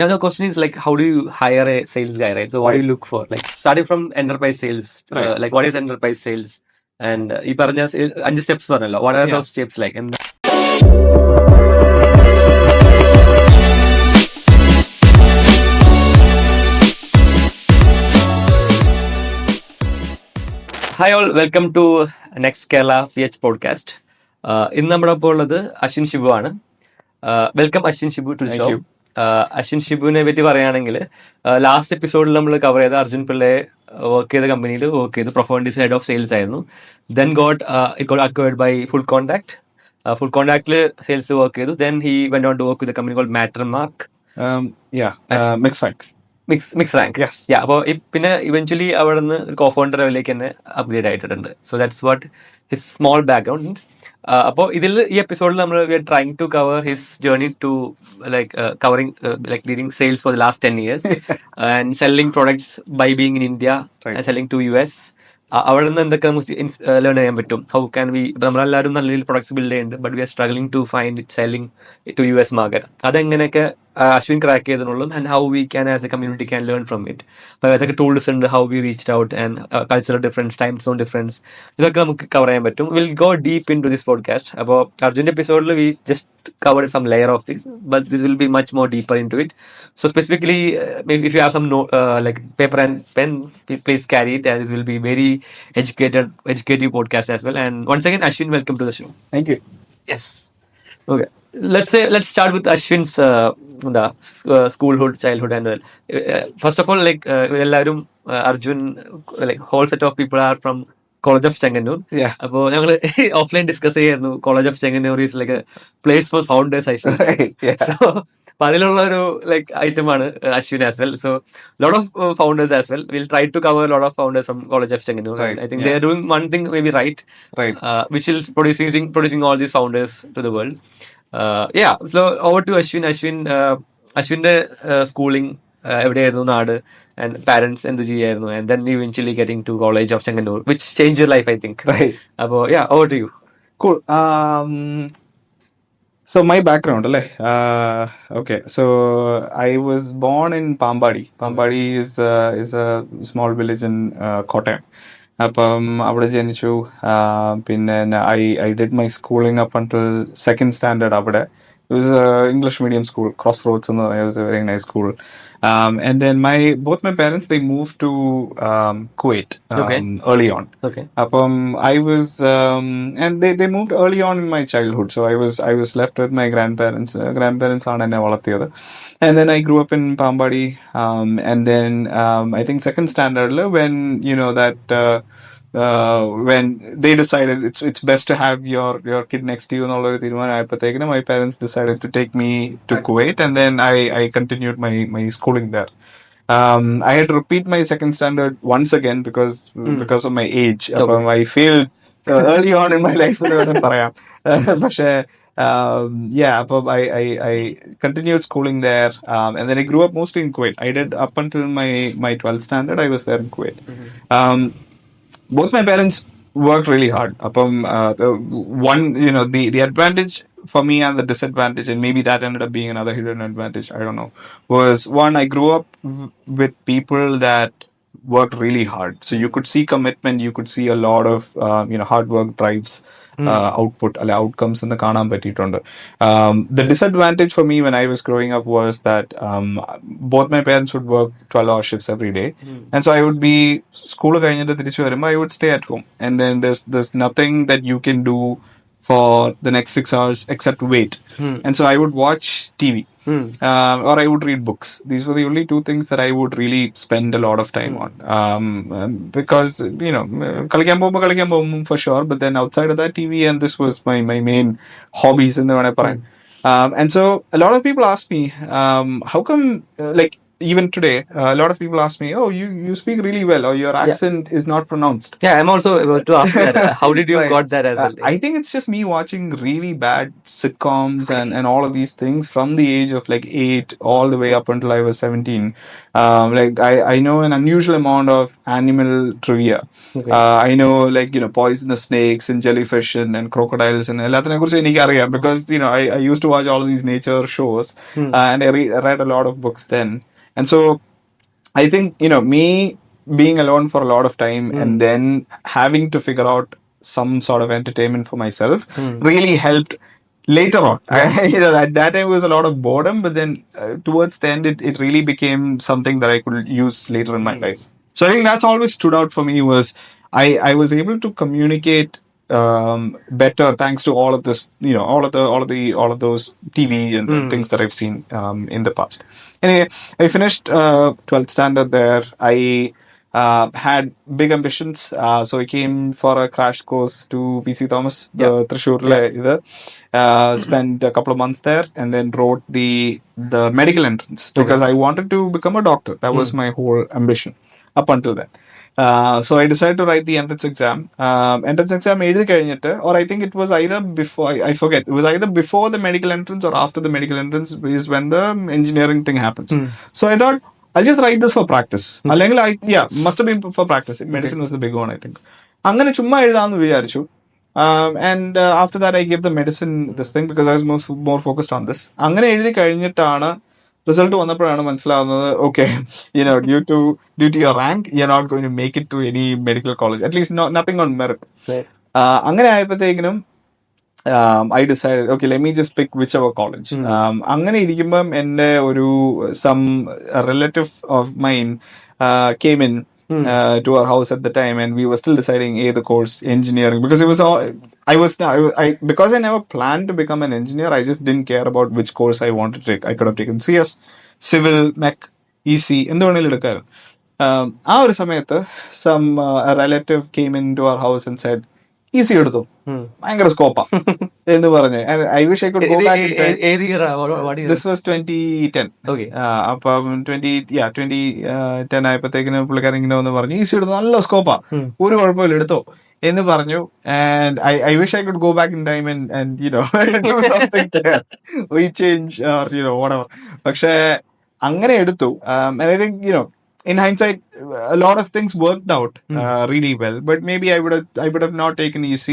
Now the question is like, how do you hire a sales guy, right? So what do you look for? Like starting from enterprise sales, like what is enterprise sales? And ഈ പറഞ്ഞ 5 steps പറഞ്ഞല്ലോ. What are those steps like? And hi all, welcome to Next Kerala PH podcast. ഇന്ന് നമ്മുടെ ഒപ്പം ഉള്ളത് അശ്വിൻ ഷിബു ആണ്. Welcome Ashwin Shibu to show. Ashwin ഷിബുവിനെ പറ്റി പറയുകയാണെങ്കിൽ ലാസ്റ്റ് എപ്പിസോഡിൽ നമ്മൾ കവർ ചെയ്ത അർജുൻ പിള്ളയെ വർക്ക് ചെയ്ത കമ്പനിയിൽ വർക്ക് ചെയ്തു. പ്രൊഫോണ്ടിസ് ഹെഡ് ഓഫ് സെയിൽസ് ആയിരുന്നു. Then it got acquired by FullContact. FullContactൽ സെയിൽസ് വർക്ക് ചെയ്തു. Then he went on to work with കമ്പനി കോൾഡ് Mattermark. MixRank. അപ്പോൾ പിന്നെ ഇവഞ്ച്വലി അവിടെ നിന്ന് കോഫൗണ്ടർ ലെവലിലേക്ക് തന്നെ അപ്ഗ്രേഡ് ആയിട്ടുണ്ട്. So that's what his small background. അപ്പോൾ ഇതിൽ ഈ എപ്പിസോഡിൽ നമ്മൾ we are trying to cover his journey to covering leading sales for the last 10 years and selling products by being in India and selling to US. അവിടെ നിന്ന് എന്തൊക്കെ നമുക്ക് learn ചെയ്യാൻ പറ്റും? ഹൗ ക്യാൻ വി, നമ്മളെല്ലാവരും നല്ല രീതിയിൽ പ്രൊഡക്ട്സ് ബിൽഡ് ചെയ്യുന്നുണ്ട്, but we are struggling to find it selling to US market. അതെങ്ങനെയൊക്കെ അശ്വിൻ ക്രാക്ക് ചെയ്തെന്നുള്ളൂ, and how we can as a community can learn from it. അപ്പോൾ ഏതൊക്കെ ടൂൾസ് ഉണ്ട്, how we reached out and cultural difference, time zone difference, ഇതൊക്കെ നമുക്ക് cover ചെയ്യാൻ പറ്റും. Will go deep into this podcast. അപ്പോൾ അർജുൻ്റെ എപ്പിസോഡിൽ we just covered some layer of this, but this will be much more deeper into it. So specifically, maybe if you have some like paper and pen, please carry it, as this will be very educative podcast as well. And once again, Ashwin, welcome to the show. Thank you. Yes. Okay. Let's start with Ashwin's schoolhood, childhood, and first of all, like എല്ലാവരും Arjun, like whole set of people are from college of Chengannur. അപ്പോൾ ഞങ്ങൾ offline discuss ചെയ്യായിരുന്നു. College of Chengannur is like place for founders ആയിട്ട്. So അപ്പൊ അതിലുള്ള ഒരു like ഐറ്റമാണ് Ashwin as well. So lot of founders as well. Will try to cover lot of founders from college of Chengannur. I think they are doing one thing may be right, which is producing all these founders to the world. So over to Ashwin. അശ്വിന്റെ schooling എവിടെയായിരുന്നു, നാട്, and parents എന്ത് ചെയ്യായിരുന്നു, and then eventually getting to college of Chenganur, which changed your life, I think. Right. Abo, over to you. Cool. So my background, okay. So I was born in Pambadi. Pambadi is a small village in Kottayam. അപ്പം അവിടെ ജനിച്ചു. പിന്നെ I did my schooling up until second standard അവിടെ. It was an English medium school, Crossroads, and it was a very nice school. And then both my parents, they moved to Kuwait early on. Okay. I was and they moved early on in my childhood, so I was left with my grandparents. Grandparents ആണ് എന്നെ വളർത്തിയത്. And then I grew up in Pambadi. And then I think second standard when when they decided it's best to have your kid next to you എന്നുള്ളൊരു തീരുമാനമായപ്പോഴത്തേക്കിനും my parents decided to take me to Kuwait, and then I continued my schooling there. I had to repeat my second standard once again because of my age. I failed early on in my life. പക്ഷേ I continued schooling there, and then I grew up mostly in Kuwait. I did up until my 12th standard. I was there in Kuwait. Both my parents worked really hard. The advantage for me and the disadvantage, and maybe that ended up being another hidden advantage, I don't know, was one, I grew up with people that worked really hard. So you could see commitment, you could see a lot of hard work drives output, outcomes in the കാണാൻ പറ്റിയിട്ടുണ്ട്. The disadvantage for me when I was growing up was that both my parents would work 12-hour shifts every day. And so I would be school കഴിഞ്ഞിട്ട് തിരിച്ചു വരുമ്പോൾ I would stay at home, and then there's nothing that you can do for the next 6 hours except wait. And so I would watch TV. Or I would read books. These were the only two things that I would really spend a lot of time on. Because, കളിക്കാൻ പോകുമ്പോൾ for sure, but then outside of that, TV, and this was my main hobbies in the And so a lot of people ask me, how come, even today, a lot of people ask me, "Oh, you speak really well, or your accent is not pronounced." Yeah, I'm also about to ask that. How did you Right. got that as well? I think it's just me watching really bad sitcoms and all of these things from the age of like 8 all the way up until I was 17. Like I know an unusual amount of animal trivia. Okay. I know like poisonous snakes and jellyfish and crocodiles and എല്ലാത്തിനെ കുറിച്ച് എനിക്കറിയാം because I used to watch all of these nature shows and I read a lot of books then. And so I think, me being alone for a lot of time and then having to figure out some sort of entertainment for myself really helped later on. At that time it was a lot of boredom, but then towards the end, it really became something that I could use later in my life. So I think that's always stood out for me was I was able to communicate better thanks to all of this, all of those TV and things that I've seen in the past. Anyway, I finished 12th standard there. I had big ambitions, so I came for a crash course to PC Thomas, the Thrissur. Spent a couple of months there, and then wrote the medical entrance because I wanted to become a doctor. That was my whole ambition up until then. So I decided to write the entrance exam. Entrance exam എഴുതി കഴിഞ്ഞിട്ട്, or I think it was either before, I forget, it was either before the medical entrance or after the medical entrance is when the engineering thing happens. So I thought, I'll just write this for practice. അല്ലെങ്കിൽ must have been for practice. Medicine was the big one, I think. അങ്ങനെ ചുമ്മാ എഴുതാമെന്ന് വിചാരിച്ചു. And after that I gave the medicine this thing because I was more focused on this. അങ്ങനെ എഴുതി കഴിഞ്ഞിട്ടാണ് result വന്നപ്പോഴാണ് മനസ്സിലാവുന്നത്, okay due to your rank you're not going to make it to any medical college, at least nothing on merit. അങ്ങനെ ആയപ്പോഴത്തേക്കിനും I decided, okay, let me just pick whichever college. അങ്ങനെ ഇരിക്കുമ്പം എൻ്റെ ഒരു some relative of mine came in to our house at the time, and we were still deciding the course engineering because it was all because I never planned to become an engineer. I just didn't care about which course I wanted to take. I could have taken CS, civil, mech, EC, എന്ത് വേണമെങ്കിലും എടുക്കാറ്. ആ ഒരു സമയത്ത് some a relative came into our house and said, easy എടുത്തു, ഭയങ്കര സ്കോപ്പാ എന്ന് പറഞ്ഞ്. I wish I could go back in time. This was 2010. അപ്പം 2010 ആയപ്പോഴത്തേക്കിന് പുള്ളിക്കാരൻ ഇങ്ങനെ ഒന്ന് പറഞ്ഞു, ഈസി എടുത്തു, നല്ല സ്കോപ്പാ, ഒരു കുഴപ്പമില്ല, എടുത്തോ എന്ന് പറഞ്ഞു. And I wish I could go back in time and do something there, rechange or whatever. പക്ഷെ അങ്ങനെ എടുത്തു. And I think in hindsight, a lot of things worked out really well. But maybe I would have not taken EC.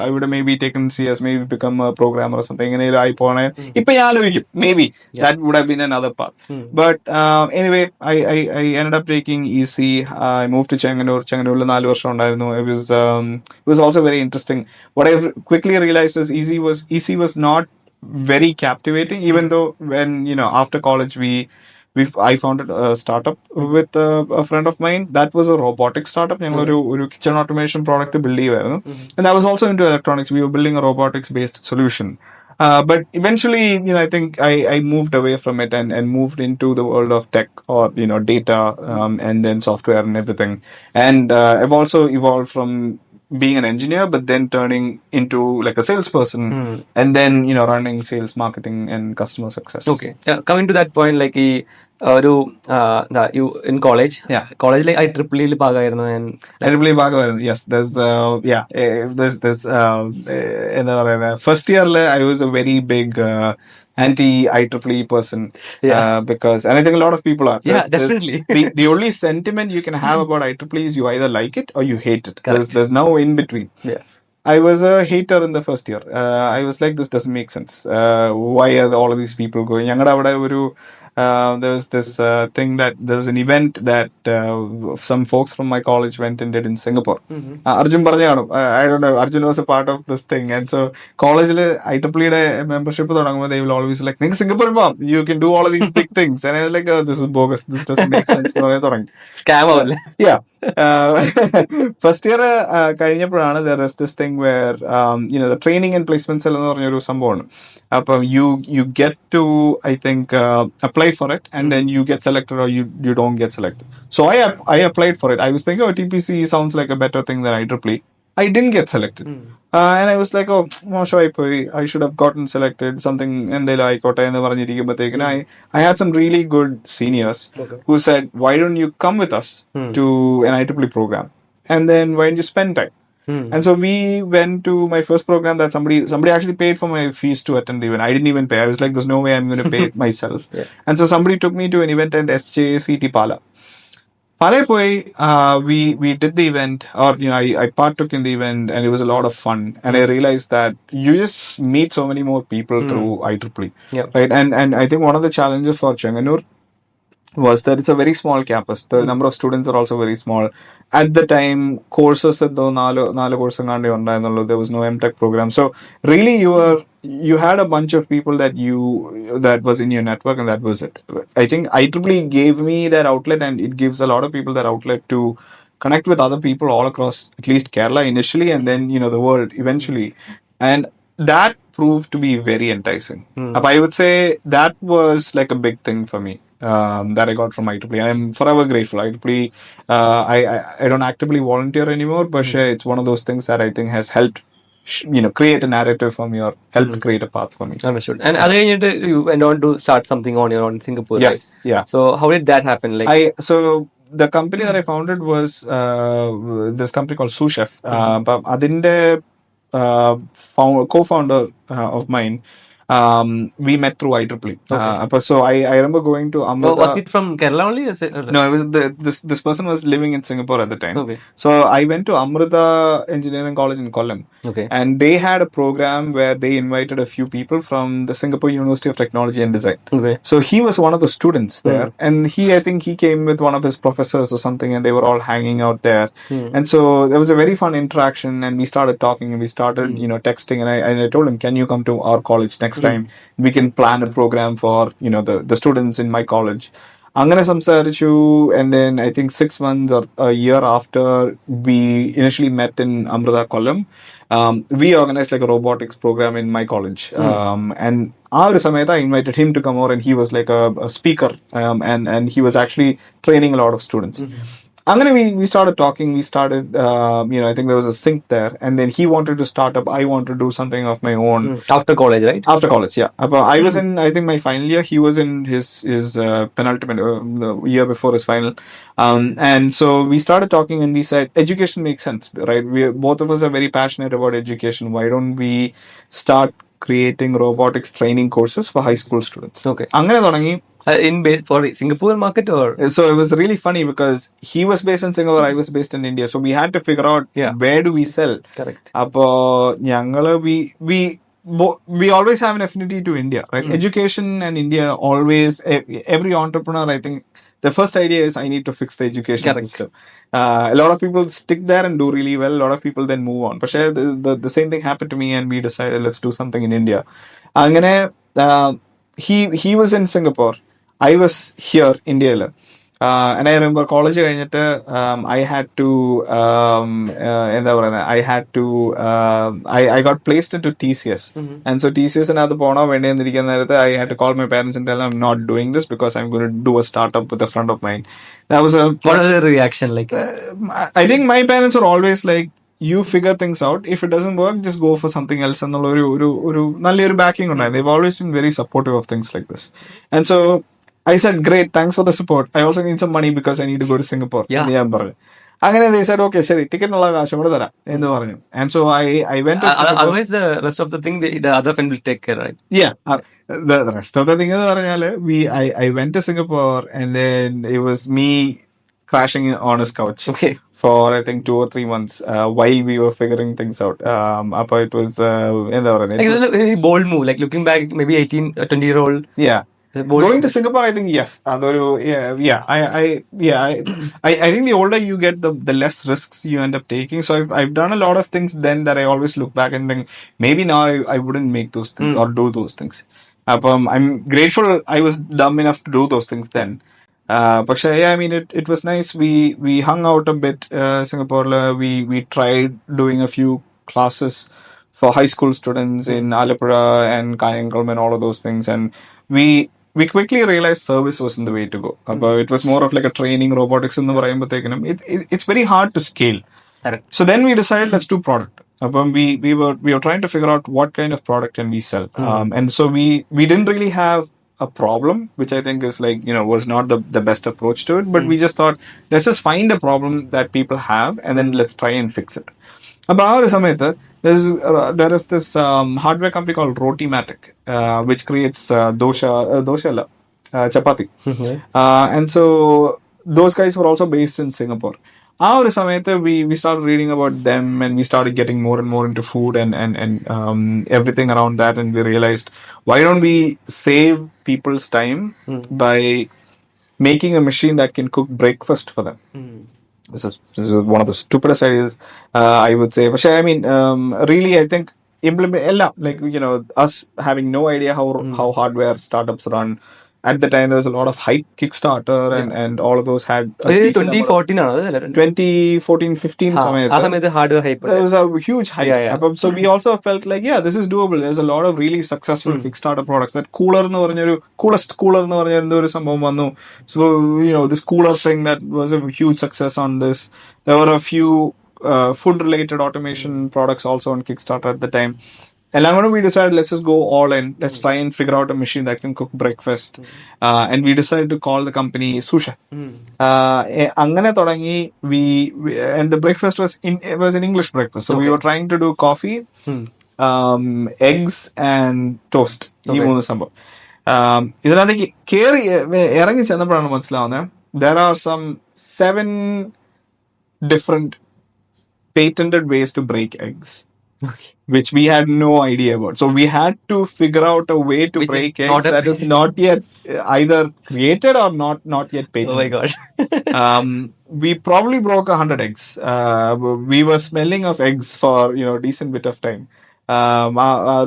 I would have maybe taken CS, maybe become a programmer or something. Maybe that would have been another path. But anyway, I ended up taking EC. I moved to Changanur. Changanur 4 വർഷം ഉണ്ടായിരുന്നു. It was also very interesting. What I quickly realized is EC was not very captivating, even though when after college I founded a startup with a friend of mine. That was a robotic startup. ഞങ്ങൾ ഒരു kitchen automation product build ചെയ്യുമായിരുന്നു. And that was also into electronics. We were building a robotics based solution. But eventually, I think I moved away from it and moved into the world of tech or data and then software and everything. And I've also evolved from being an engineer, but then turning into like a salesperson, and then running sales, marketing, and customer success. Okay, coming to that point, like ഒരു you in college, കോളേജിൽ IEEE ഭാഗമായിരുന്നു. IEEE ഭാഗമായിരുന്നു. Yes, there's എന്താ പറയുക, first ഇയറിൽ I was a very big anti-IEEE person, because, and I think a lot of people are. Definitely. The only sentiment you can have about IEEE is you either like it or you hate it. There's no in between. I was a hater in the first year. I was like, this doesn't make sense. Why are all of these people going? There was this thing that there was an event that some folks from my college went and did in Singapore. Arjun Parjano, I don't know, Arjun was a part of this thing. And so college IEEE membership, they will always like, Singapore, you can do all of these big things. And I was like, oh, this is bogus. This doesn't make sense. Scam. Yeah. First year കഴിഞ്ഞപ്പോഴാണ് there was this thing where the training and placement cell എന്ന് പറഞ്ഞൊരു സംഭവമാണ്. അപ്പം you get to, I think, apply for it, and then you get selected or you don't get selected. So I applied for it. I was thinking, TPC sounds like a better thing than IEEE. I didn't get selected. And I was like, oh, മോശമായി പോയി. I should have gotten selected. Something എന്തെങ്കിലും ആയിക്കോട്ടെ എന്ന് പറഞ്ഞിരിക്കുമ്പോഴത്തേക്കിന് I had some really good seniors who said, why don't you come with us to an IEEE program? And then why don't you spend time? And so we went to my first program that somebody actually paid for my fees to attend the event. I didn't even pay. I was like, there's no way I'm going to pay it myself. And so somebody took me to an event at SJCT Pala. Palaipoy, we did the event, or I partook in the event, and it was a lot of fun. And I realized that you just meet so many more people through IEEE, right? And I think one of the challenges for Chenganur was that it's a very small campus. The number of students are also very small. At the time, courses at the നാല് course ഉണ്ടായിരുന്നുള്ളൂ. There was no MTech program. So really you had a bunch of people that was in your network, and that was it. I think IEEE gave me that outlet, and it gives a lot of people that outlet to connect with other people all across at least Kerala initially, and then the world eventually. And that proved to be very enticing. But I would say that was like a big thing for me. That I got from IEEE. I am forever grateful. IEEE, I don't actively volunteer anymore, but it's one of those things that I think has helped, create a narrative for me, or helped create a path for me. Understood. And other you went on to start something on your own in Singapore, Yes, right? yeah. So how did that happen? So the company that I founded was this company called Sous Chef. But adinte co-founder of mine, we met through IEEE. So I remember going to Amrita. Was it from Kerala only? No, it was this person was living in Singapore at the time. Okay. So I went to Amrita Engineering College in Kollam. Okay. And they had a program where they invited a few people from the Singapore University of Technology and Design. Okay. So he was one of the students there, and I think he came with one of his professors or something, and they were all hanging out there. And so there was a very fun interaction, and we started talking, and we started texting, and I told him, can you come to our college next time? We can plan a program for the students in my college. അങ്ങനെ സംസാരിച്ചു, and then I think 6 months or a year after we initially met in Amrita Kollam, we organized like a robotics program in my college. And ആ ഒരു സമയത്ത് I invited him to come over, and he was like a speaker, and he was actually training a lot of students. Angane we started talking. We started, I think there was a sync there, and then he wanted to start up. I wanted to do something of my own after college, right? After college, yeah. I was in, I think, my final year. He was in his penultimate the year before his final, and so we started talking, and we said education makes sense, right? We both of us are very passionate about education. Why don't we start creating robotics training courses for high school students? Okay. Angane thodangi. For Singapore market, or so it was really funny because he was based in Singapore, I was based in India, so we had to figure out where do we sell. Correct. Appo njangal we always have an affinity to India, right? Education and India always, every entrepreneur, I think the first idea is I need to fix the education system. A lot of people stick there and do really well. A lot of people then move on. But the same thing happened to me, and we decided let's do something in India. Angane he was in Singapore. I was here, India. And I remember college I had to I got placed into TCS. And so TCS and I had to call my parents and tell them I'm not doing this because I'm going to do a startup with a friend of mine. That was what was the reaction like? I think my parents were always like, you figure things out. If it doesn't work, just go for something else. And backing on. They've always been very supportive of things like this. And so I said, great, thanks for the support. I also need some money because I need to go to Singapore. അങ്ങനെ they said, okay, ശരി, ടിക്കറ്റിനുള്ള കാശ് കൂടെ തരാം എന്ന് പറഞ്ഞു. And so I went to Singapore. Otherwise the rest of the thing the other friend will take care, right? Yeah. The rest of the thing എന്ന് പറഞ്ഞാല് I went to Singapore, and then it was me crashing on his couch. Okay. For I think 2 or 3 months while we were figuring things out. It was it was a very bold move, like looking back, maybe 18-20-year-old. Yeah. Going to Singapore, I think yes. I think the older you get, the less risks you end up taking. So I've done a lot of things then that I always look back and think maybe now I wouldn't make those things or do those things. I'm grateful I was dumb enough to do those things then. But yeah, I mean, it was nice. We hung out a bit, Singapore. We tried doing a few classes for high school students in Alapura and Kayangalam and all of those things. And we quickly realized service wasn't the way to go. But it was more of like a training robotics in the it's very hard to scale. Correct. So then we decided, let's do product. We were trying to figure out what kind of product can we sell. And so we didn't really have a problem, which I think is like, was not the best approach to it, but we just thought, let's just find a problem that people have and then let's try and fix it. അപ്പോൾ ആ ഒരു സമയത്ത് there is this hardware company called Rotimatic, which creates dosa chapati. And so those guys were also based in Singapore. ആ ഒരു സമയത്ത് we started reading about them and we started getting more and more into food and everything around that, and we realized, why don't we save people's time by making a machine that can cook breakfast for them. This is one of the stupidest ideas, I would say. But I mean, really, I think like, us having no idea how hardware startups run. At the time, there was a lot of hype, Kickstarter, and all of those had. 2014 2014-15 hardware hype. There was a huge hype. Yeah. So we also felt like, yeah, this is doable. There's a lot of really successful Kickstarter products. That coolest cooler nu parnja endu oru sambhavam vannu. So this cooler thing that was a huge success on this. There were a few food related automation products also on Kickstarter at the time. And we decided, let's just go all in. Let's try and figure out a machine that can cook breakfast. And we decided to call the company Sous Chef. Angane thodangi, and the breakfast was an English breakfast. So we were trying to do coffee, eggs, and toast. ഈ മൂന്ന് സംഭവം. ഇതിനകത്തേക്ക് കയറി ഇറങ്ങി ചെന്നപ്പോഴാണ് മനസ്സിലാവുന്നത്, there are some 7 different patented ways to break eggs. Which we had no idea about. So we had to figure out a way to break eggs that is not yet either created or not yet patented. Oh my god. We probably broke 100 eggs. We were smelling of eggs for a decent bit of time. But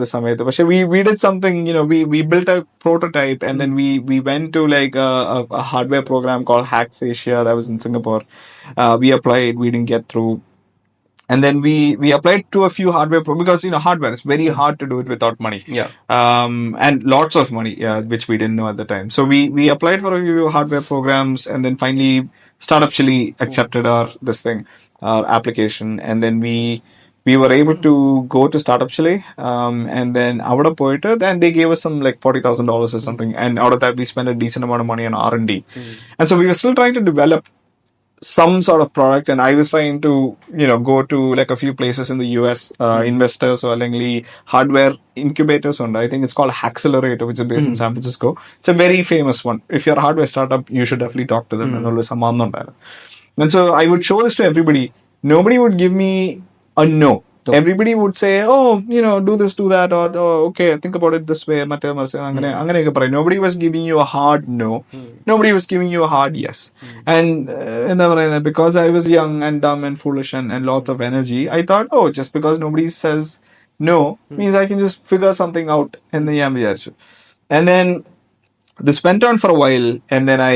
we did something, we built a prototype, and then we went to like a hardware program called Hacks Asia that was in Singapore. We applied, we didn't get through. And then we applied to a few hardware because hardware is very hard to do it without money. Yeah. And lots of money, which we didn't know at the time. So we applied for a few hardware programs, and then finally Startup Chile accepted our application, and then we were able to go to Startup Chile, and then avada poite, and they gave us some like $40,000 or something, and out of that we spent a decent amount of money on R&D. And so we were still trying to develop some sort of product, and I was trying to go to like a few places in the US, investors or like hardware incubators, and I think it's called Hackcelerator, which is based in San Francisco. It's a very famous one. If you're a hardware startup, you should definitely talk to them. And so I would show this to everybody. Nobody would give me a no. Everybody would say, oh, do this, do that, or oh, okay, think about it this way. Nobody was giving you a hard no. Nobody was giving you a hard yes. And because I was young and dumb and foolish and lots of energy, I thought, oh, just because nobody says no means I can just figure something out. And then this went on for a while, and then I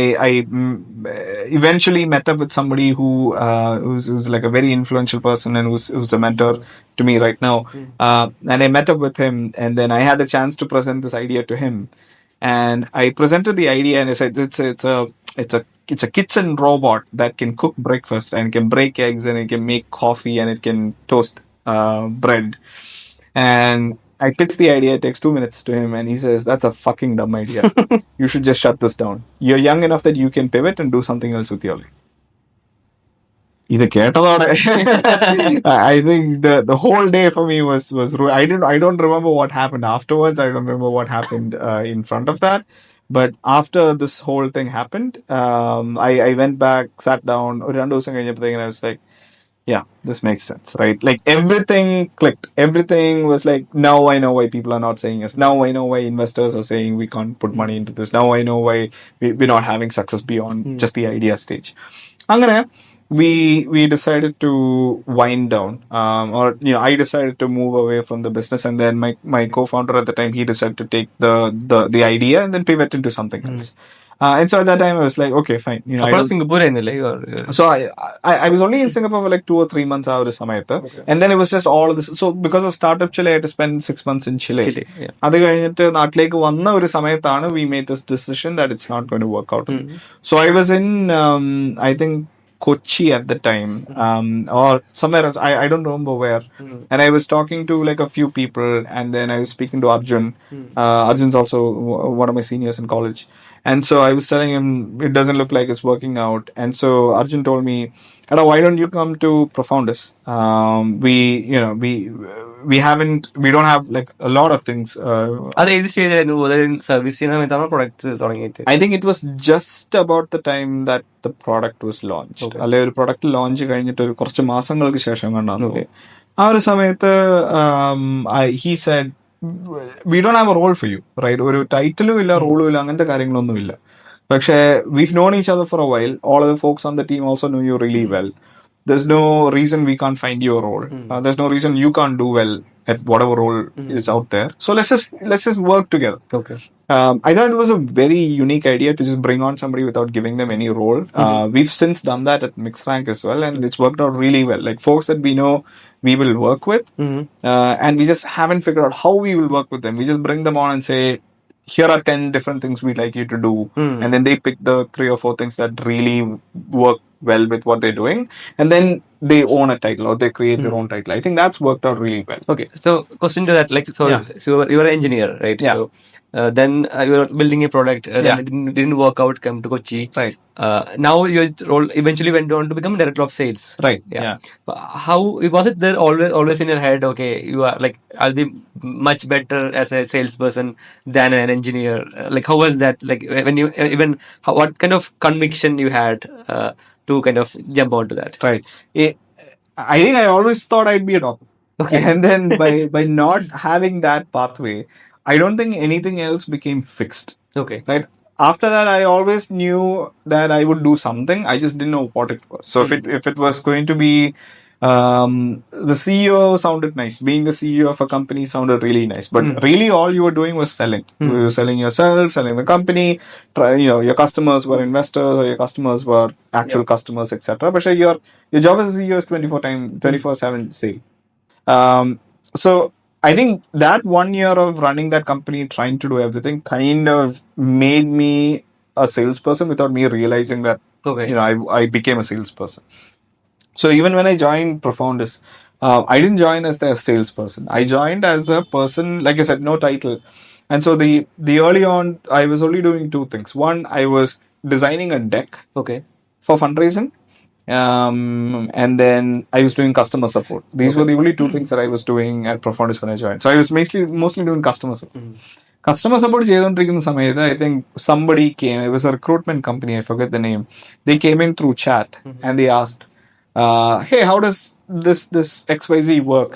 eventually met up with somebody who's like a very influential person and who's a mentor to me right now. And I met up with him, and then I had the chance to present this idea to him. And I presented the idea, and I said it's a kitchen robot that can cook breakfast and can break eggs and it can make coffee and it can toast bread. And I pitched the idea. It takes 2 minutes to him, and he says, "That's a fucking dumb idea. You should just shut this down. You're young enough that you can pivot and do something else with your life." I think the whole day for me was I don't remember what happened afterwards. I don't remember what happened in front of that. But after this whole thing happened, I went back, sat down, and I was like, yeah, this makes sense, right? Like everything clicked. Everything was like, now I know why people are not saying yes. Now I know why investors are saying we can't put money into this. Now I know why we're not having success beyond just the idea stage. Angane, we decided to wind down, or I decided to move away from the business, and then my co-founder at the time, he decided to take the idea and then pivot into something else. And so at that time I was like, okay, fine. Singapore so I was only in Singapore for like 2 or 3 months out of Samayata. And then it was just all of this. So because of Startup Chile, I had to spend 6 months in Chile. അത് കഴിഞ്ഞിട്ട് നാട്ടിലേക്ക് വന്ന ഒരു സമയത്താണ് we made this decision that it's not going to work out. So I was in I think Kochi at the time, or somewhere else. I don't remember where. And I was talking to like a few people, and then I was speaking to Arjun. Arjun's also one of my seniors in college. And so I was telling him it doesn't look like it's working out. And so Arjun told me, "Ada, why don't you come to Profoundis? We don't have like a lot of things." അത് ഏത് സ്റ്റേജിലായിരുന്നു service ചെയ്യുന്ന സമയത്താണ് product തുടങ്ങിയിട്ട്? I think it was just about the time that the product was launched. അല്ലെ ഒരു product launch കഴിഞ്ഞിട്ട് ഒരു കുറച്ച് മാസങ്ങൾക്ക് ശേഷം കണ്ടാണ്. ആ ഒരു സമയത്ത് he said, "We don't have a role for you, right? ഒരു ടൈറ്റിലും ഇല്ല, റോളും ഇല്ല, അങ്ങനത്തെ കാര്യങ്ങളൊന്നും ഇല്ല. പക്ഷേ we've known each other for a while. All of the folks on the team also know you really well. There's no reason we can't find you a role. There's no reason you can't do well at whatever role is out there. So let's just work together." Okay. I thought it was a very unique idea to just bring on somebody without giving them any role. We've since done that at MixRank as well, and it's worked out really well. Like folks that we know we will work with, and we just haven't figured out how we will work with them. We just bring them on and say, "Here are 10 different things we'd like you to do." And then they pick the 3 or 4 things that really work well with what they're doing. And then they own a title or they create their own title. I think that's worked out really well. Okay. So question to that, like, so you were an engineer, right? Yeah. So, then you were building a product. Then it didn't work out. Come to Kochi. Right. Now your role eventually went on to become director of sales. Right. Yeah. How was it there always in your head? Okay, you are like, I'll be much better as a salesperson than an engineer. Like, how was that? Like, when you what kind of conviction you had to kind of jump onto that? Right. I think I always thought I'd be a doctor. Okay. And then by not having that pathway, I don't think anything else became fixed. Okay. Right. After that, I always knew that I would do something. I just didn't know what it was. So if it was going to be, the CEO sounded nice. Being the CEO of a company sounded really nice. But really, all you were doing was selling. You were selling yourself, selling the company. Your customers were investors, or your customers were actual customers, etc. But your job as a CEO is 24/7 sale. So I think that 1 year of running that company, trying to do everything, kind of made me a salesperson without me realizing that. Okay. I became a salesperson. So even when I joined Profoundis, I didn't join as their salesperson. I joined as a person, like I said, no title. And so the early on, I was only doing 2 things. One, I was designing a deck. Okay. For fundraising. And then I was doing customer support. These were the only 2 things that I was doing at Profoundis when I joined. So I was mostly doing customer support. Customer support ചെയ്തുകൊണ്ടിരിക്കുന്ന സമയത്ത് I think somebody came. It was a recruitment company. I forget the name. They came in through chat and they asked, "Hey, how does this XYZ work?"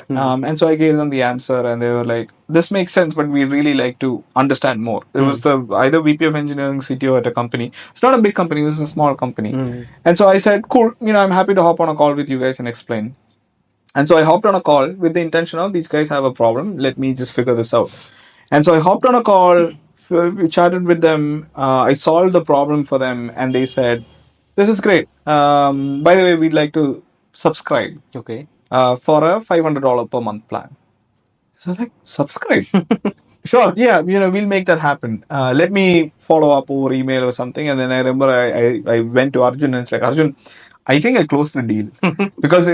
And so I gave them the answer, and they were like, "This makes sense, but we really like to understand more." It was either VP of engineering, CTO at a company. It's not a big company. This is a small company. And so I said, "Cool, I'm happy to hop on a call with you guys and explain." And so I hopped on a call with the intention of, these guys have a problem. Let me just figure this out. And so I hopped on a call, we chatted with them. I solved the problem for them, and they said, "This is great. By the way, we'd like to subscribe." Okay. For a $500 per month plan. So I was like, subscribe. Sure, yeah, we'll make that happen. Let me follow up over email or something. And then I remember I went to Arjun and it's like, "Arjun, I think I closed the deal." Because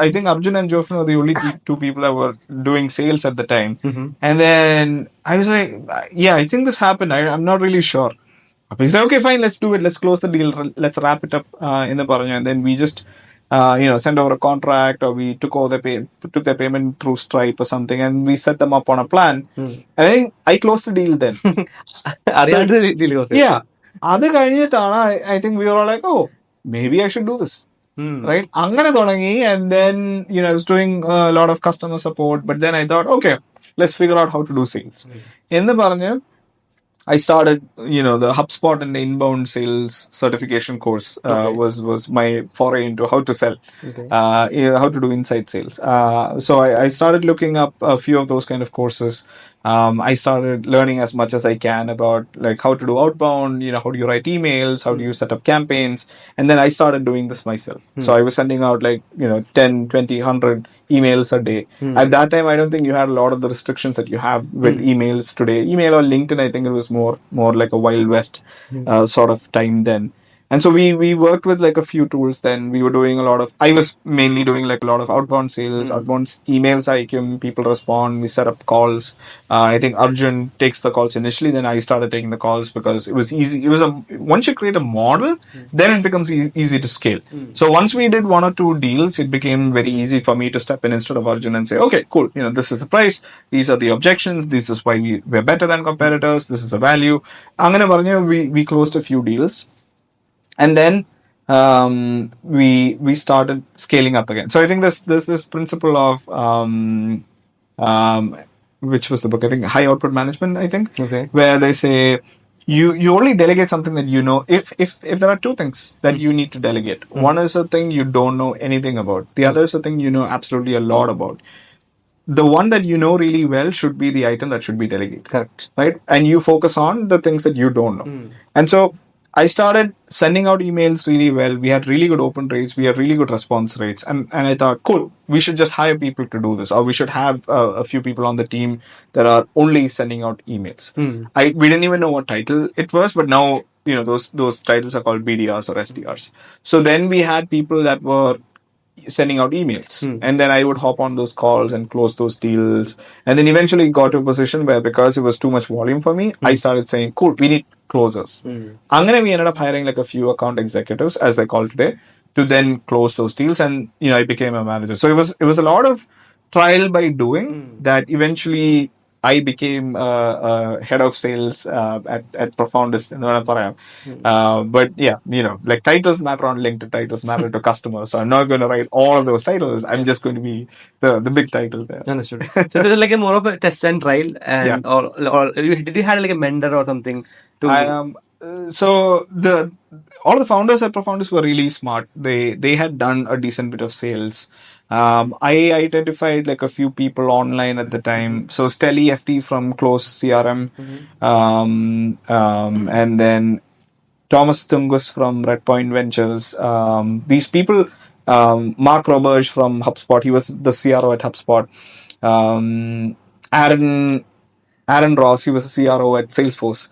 I think Arjun and Jofin were the only 2 people that were doing sales at the time. And then I was like, "Yeah, I think this happened. I'm not really sure." He's like, "Okay, fine, let's do it. Let's close the deal. Let's wrap it up in the Paranya." And then we just send over a contract, or we took their payment through Stripe or something, and we set them up on a plan. I think I closed the deal then. Yeah. അത് കഴിഞ്ഞിട്ടാണ് I think we were all like, "Oh, maybe I should do this." Right? അങ്ങനെ തുടങ്ങി, and then I was doing a lot of customer support, but then I thought, okay, let's figure out how to do sales. എന്ന് പറഞ്ഞ് I started, the HubSpot and the inbound sales certification course was my foray into how to sell, how to do inside sales. So I started looking up a few of those kind of courses. I started learning as much as I can about like how to do outbound, how do you write emails, how do you set up campaigns, and then I started doing this myself. So I was sending out like 10, 20, 100 emails a day. At that time, I don't think you had a lot of the restrictions that you have with emails today. Email or LinkedIn, I think it was more like a Wild West sort of time then. And so we worked with like a few tools. Then we were doing I was mainly doing like a lot of outbound sales, outbound emails. People respond. We set up calls. I think Arjun takes the calls initially. Then I started taking the calls because it was easy. Once you create a model, then it becomes easy to scale. So once we did one or two deals, it became very easy for me to step in instead of Arjun and say, okay, cool. This is the price. These are the objections. This is why we're better than competitors. This is the value. അങ്ങനെ പറഞ്ഞ് we closed a few deals. And then we started scaling up again. So I think there's this principle of um, which was the book, I think, High Output Management, I think, Okay. where they say you only delegate something that you know. If there are two things that you need to delegate, one is a thing you don't know anything about, the other is a thing you know absolutely a lot about. The one that you know really well should be the item that should be delegated. Correct. Right? And you focus on the things that you don't know. And so I started sending out emails really well. We had really good open rates. We had really good response rates. And I thought, cool, we should just hire people to do this. Or we should have a few people on the team that are only sending out emails. We didn't even know what title it was, but now, those titles are called BDRs or SDRs. So then we had people that were sending out emails, and then I would hop on those calls and close those deals, and then eventually got to a position where, because it was too much volume for me, I started saying, cool, we need closers. Angane we ended up hiring like a few account executives, as they call today, to then close those deals, and I became a manager. So it was a lot of trial by doing that eventually I became head of sales at Profoundis. But yeah, like titles matter on LinkedIn, titles matter to customers. So I'm not going to write all of those titles. I'm just going to be the big title there. Understood. So it was like more of a test and trial, and or did you have like a mentor or something to? So all the founders at Profoundis were really smart. They had done a decent bit of sales. I identified like a few people online at the time. So Stelly FT from Close CRM, and then Thomas Tungus from Redpoint Ventures. These people, Mark Roberge from HubSpot. He was the CRO at HubSpot. Aaron Ross, he was a CRO at Salesforce.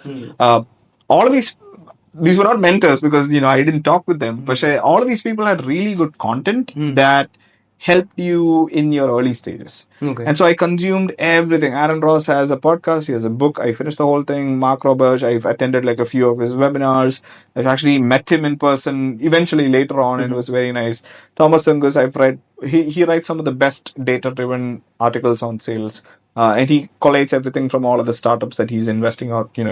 All of these were not mentors because I didn't talk with them, but all of these people had really good content that helped you in your early stages. Okay. And so I consumed everything. Aaron Ross has a podcast, he has a book. I finished the whole thing. Mark Roberge, I've attended like a few of his webinars. I've actually met him in person eventually later on, and it was very nice. Thomas Tungus, I've read, he writes some of the best data-driven articles on sales. And he collates everything from all of the startups that he's investing out, at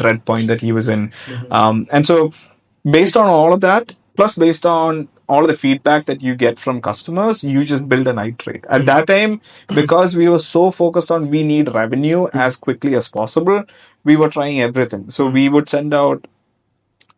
Redpoint that he was in. And so based on all of that, plus based on all of the feedback that you get from customers, you just build an iterate. At that time, because we were so focused on we need revenue as quickly as possible, we were trying everything. So we would send out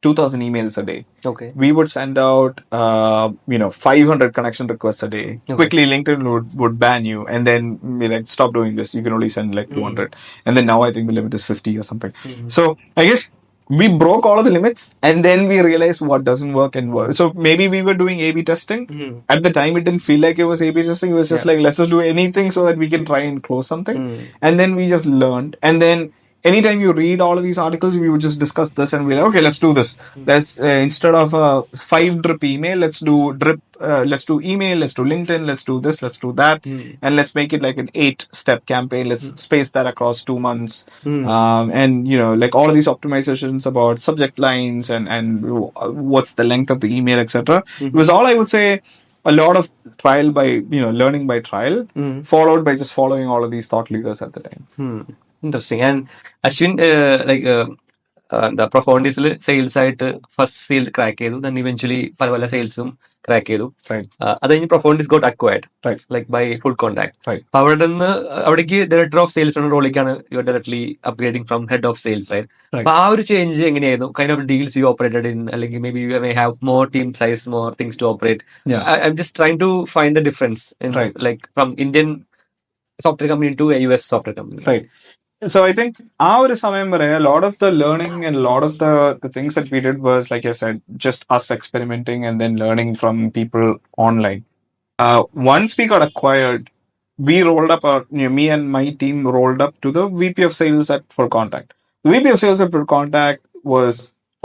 2,000 emails a day. Okay. We would send out 500 connection requests a day. Okay. Quickly LinkedIn would ban you, and then be like, stop doing this, you can only send like 200. And then now I think the limit is 50 or something. So I guess we broke all of the limits, and then we realized what doesn't work and work. So maybe we were doing A/B testing. At the time, it didn't feel like it was A/B testing. It was just like, let's just do anything so that we can try and close something. And then we just learned. And then anytime you read all of these articles, we would just discuss this and be like, okay, let's do this. Let's instead of a 5-drip email, let's do email, let's do LinkedIn, let's do this, let's do that, and let's make it like an 8-step campaign. Let's space that across 2 months. And like all of these optimizations about subject lines and what's the length of the email, etc. It was all, I would say, a lot of trial by learning by trial, followed by just following all of these thought leaders at the time. Interesting. And Ashwin, the Profoundis sales ആയിട്ട് first sale crack ചെയ്തു, then eventually പല സെയിൽസും crack ചെയ്തു. അത് കഴിഞ്ഞ് Profoundis got acquired, like by FullContact. അപ്പൊ അവിടേക്ക് director of sales എന്ന റോളിലേക്കാണ് you directly upgrading from head of sales, right? അപ്പൊ ആ ഒരു ചേഞ്ച് എങ്ങനെയായിരുന്നു? Kind of deals you operated in, അല്ലെങ്കിൽ maybe you may have more team size, more things to operate. I'm just trying to find the difference like from Indian software company to a US software company. Right. So I think our സമയം വരെ a lot of the learning and a lot of the things that we did was, like I said, just us experimenting and then learning from people online. Once we got acquired, we rolled up me and my team rolled up to the VP of sales at FullContact. The VP of sales at FullContact was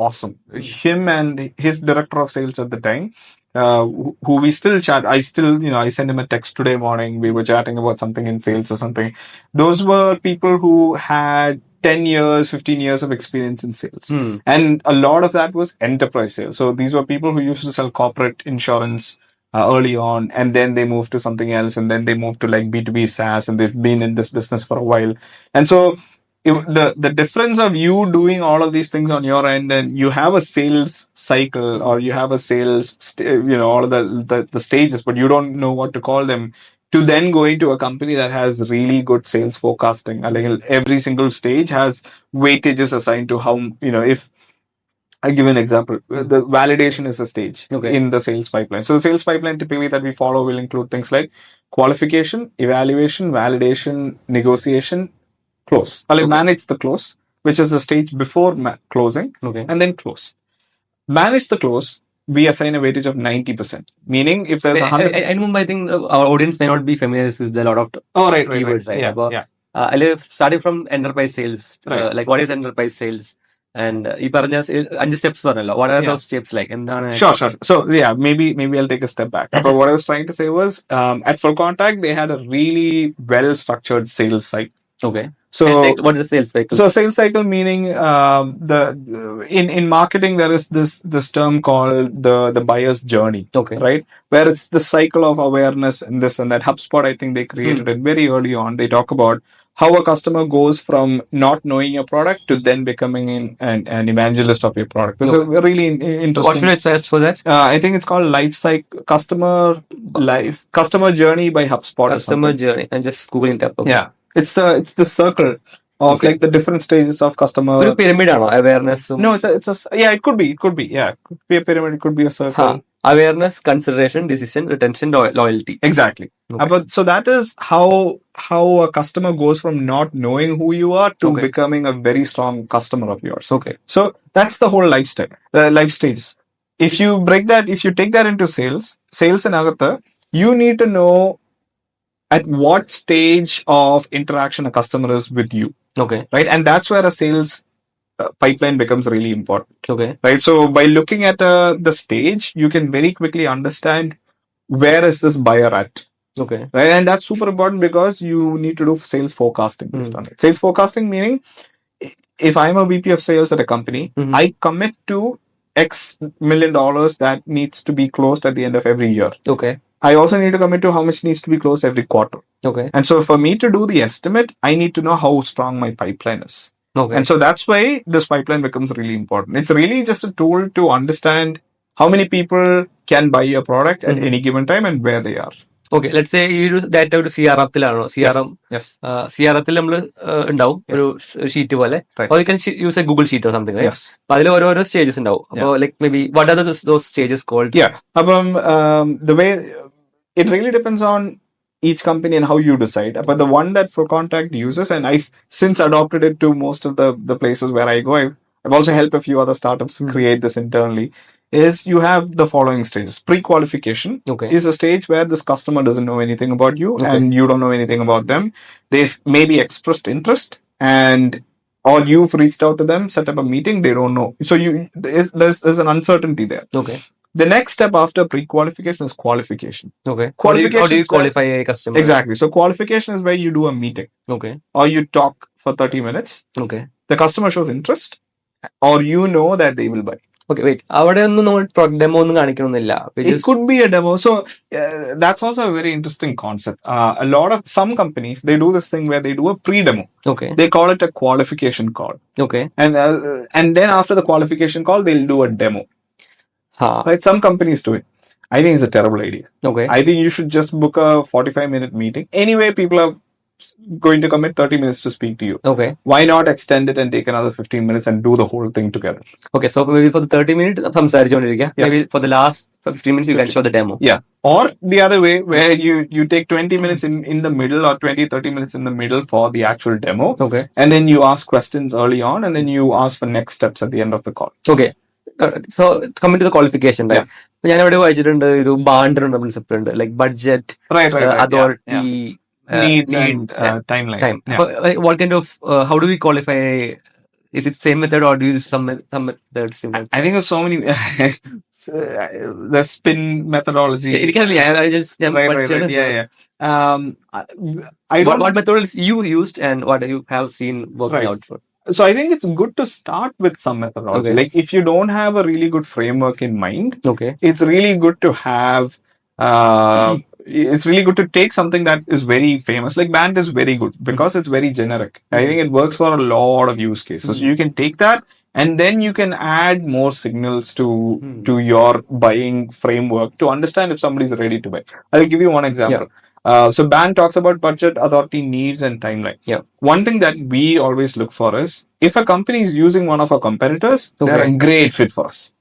awesome. Him and his director of sales at the time, who we still chat. I still, I sent him a text today morning. We were chatting about something in sales or something. Those were people who had 10 years, 15 years of experience in sales. And a lot of that was enterprise sales. So these were people who used to sell corporate insurance early on, and then they moved to something else, and then they moved to like B2B SaaS, and they've been in this business for a while. And so the difference of you doing all of these things on your end, and you have a sales cycle, or you have a sales, all of the stages, but you don't know what to call them, to then going to a company that has really good sales forecasting. Like every single stage has weightages assigned to how, if I give an example, the validation is a stage in the sales pipeline. So the sales pipeline typically that we follow will include things like qualification, evaluation, validation, negotiation, close. I'll manage the close, which is the stage before closing, and then close. Manage the close, we assign a weightage of 90%. Meaning, if there's 100... I think our audience may not be familiar with a lot of keywords, right? Yeah. Starting from enterprise sales, like what is enterprise sales? And and steps what are those steps like? Sure. So maybe I'll take a step back. But what I was trying to say was, at FullContact, they had a really well structured sales cycle. Okay. So what is the sales cycle? So sales cycle meaning in marketing there is this term called the buyer's journey. Okay. Right? Where it's the cycle of awareness and this and that. HubSpot, I think they created it very early on. They talk about how a customer goes from not knowing your product to then becoming an evangelist of your product. It's a really interesting. What should I search for that? I think it's called customer journey by HubSpot. Customer journey, and just Google it up. Okay. Yeah. It's the circle of like the different stages of customer. A pyramid, awareness. No, it's a it could be yeah, it could be a pyramid, it could be a circle. Awareness, consideration, decision, retention, loyalty. Exactly. So that is how a customer goes from not knowing who you are to becoming a very strong customer of yours. Okay. So that's the whole life stages. If you take that into sales and Agatha, you need to know at what stage of interaction a customer is with you. Okay. Right. And that's where a sales pipeline becomes really important. Okay. Right. So by looking at the stage, you can very quickly understand where is this buyer at. Okay. Right. And that's super important because you need to do sales forecasting based on it. Sales forecasting meaning if I'm a VP of sales at a company, I commit to X $1 million that needs to be closed at the end of every year. Okay. I also need to commit to how much needs to be closed every quarter. Okay. And so for me to do the estimate, I need to know how strong my pipeline is. Okay. And so that's why this pipeline becomes really important. It's really just a tool to understand how many people can buy your product at any given time and where they are. Okay, let's say you use data to CRM. Yes. CRM a sheet or you can use a Google sheet or something, right? Yes. Stages like maybe what are those stages called? Yeah. The way it really depends on each company and how you decide. But the one that FullContact uses, and I've since adopted it to most of the places where I go, I've also helped a few other startups create this internally, is you have the following stages. Pre-qualification is a stage where this customer doesn't know anything about you and you don't know anything about them. They've maybe expressed interest or you've reached out to them, set up a meeting, they don't know. So there's an uncertainty there. Okay. The next step after pre-qualification is qualification. Okay. How do you qualify a customer? Exactly. So qualification is where you do a meeting. Okay. Or you talk for 30 minutes. Okay. The customer shows interest or you know that they will buy. Okay, wait. It could be a demo. So that's also a very interesting concept. Some companies, they do this thing where they do a pre-demo. Okay. They call it a qualification call. Okay. And then after the qualification call, they'll do a demo. Right? Some companies do it. I think it's a terrible idea. Okay. I think you should just book a 45-minute meeting. Anyway, people are going to commit 30 minutes to speak to you. Okay. Why not extend it and take another 15 minutes and do the whole thing together? Okay, so maybe for the 30 minutes, maybe for the last 15 minutes, you can show the demo. Yeah. Or the other way, where you take 20 minutes in the middle or 30 minutes in the middle for the actual demo. Okay. And then you ask questions early on and then you ask for next steps at the end of the call. Okay. So coming to the qualification, right? Like budget, authority, needs and timeline. Time. Yeah. What kind of how do we qualify Is it same method or do you use some methods similar? I think there's so many. The spin methodology. I just Right. Yeah. I don't. What methods you used and what you have seen working out for? So I think it's good to start with some methodology. Okay. Like if you don't have a really good framework in mind, Okay. it's really good to have. It's really good to take something that is very famous. Like band is very good because it's very generic. I think it works for a lot of use cases. So you can take that and then you can add more signals to your buying framework to understand if somebody's ready to buy. I'll give you one example. So BAN talks about budget, authority, needs, and timeline. Yeah. One thing that we always look for is if a company is using one of our competitors, they're a great fit for us.